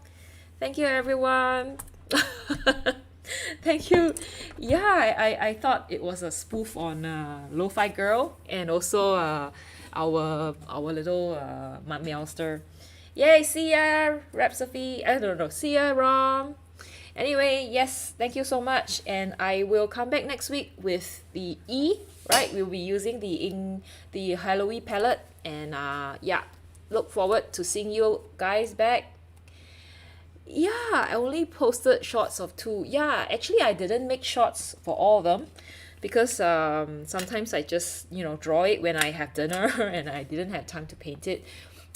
[SPEAKER 1] Thank you, everyone. Thank you. Yeah, I thought it was a spoof on Lo-Fi Girl, and also our little Meowster. Yay, see ya, Rhapsody. I don't know, see ya, Rom. Anyway, yes, thank you so much, and I will come back next week with the E. Right, we'll be using the Halloween palette, and yeah, look forward to seeing you guys back. Yeah, I only posted shots of two. Yeah, actually I didn't make shots for all of them because sometimes I just, draw it when I have dinner and I didn't have time to paint it.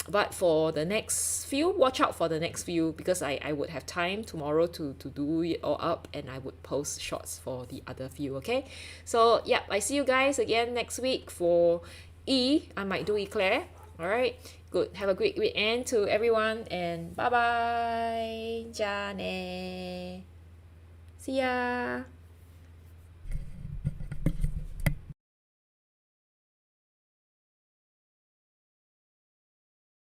[SPEAKER 1] But for the next few, watch out for the next few, because I would have time tomorrow to do it all up, and I would post shots for the other few, okay? So yeah, I see you guys again next week for E. I might do Eclair. All right, good. Have a great weekend to everyone, and bye bye. Jane. See ya.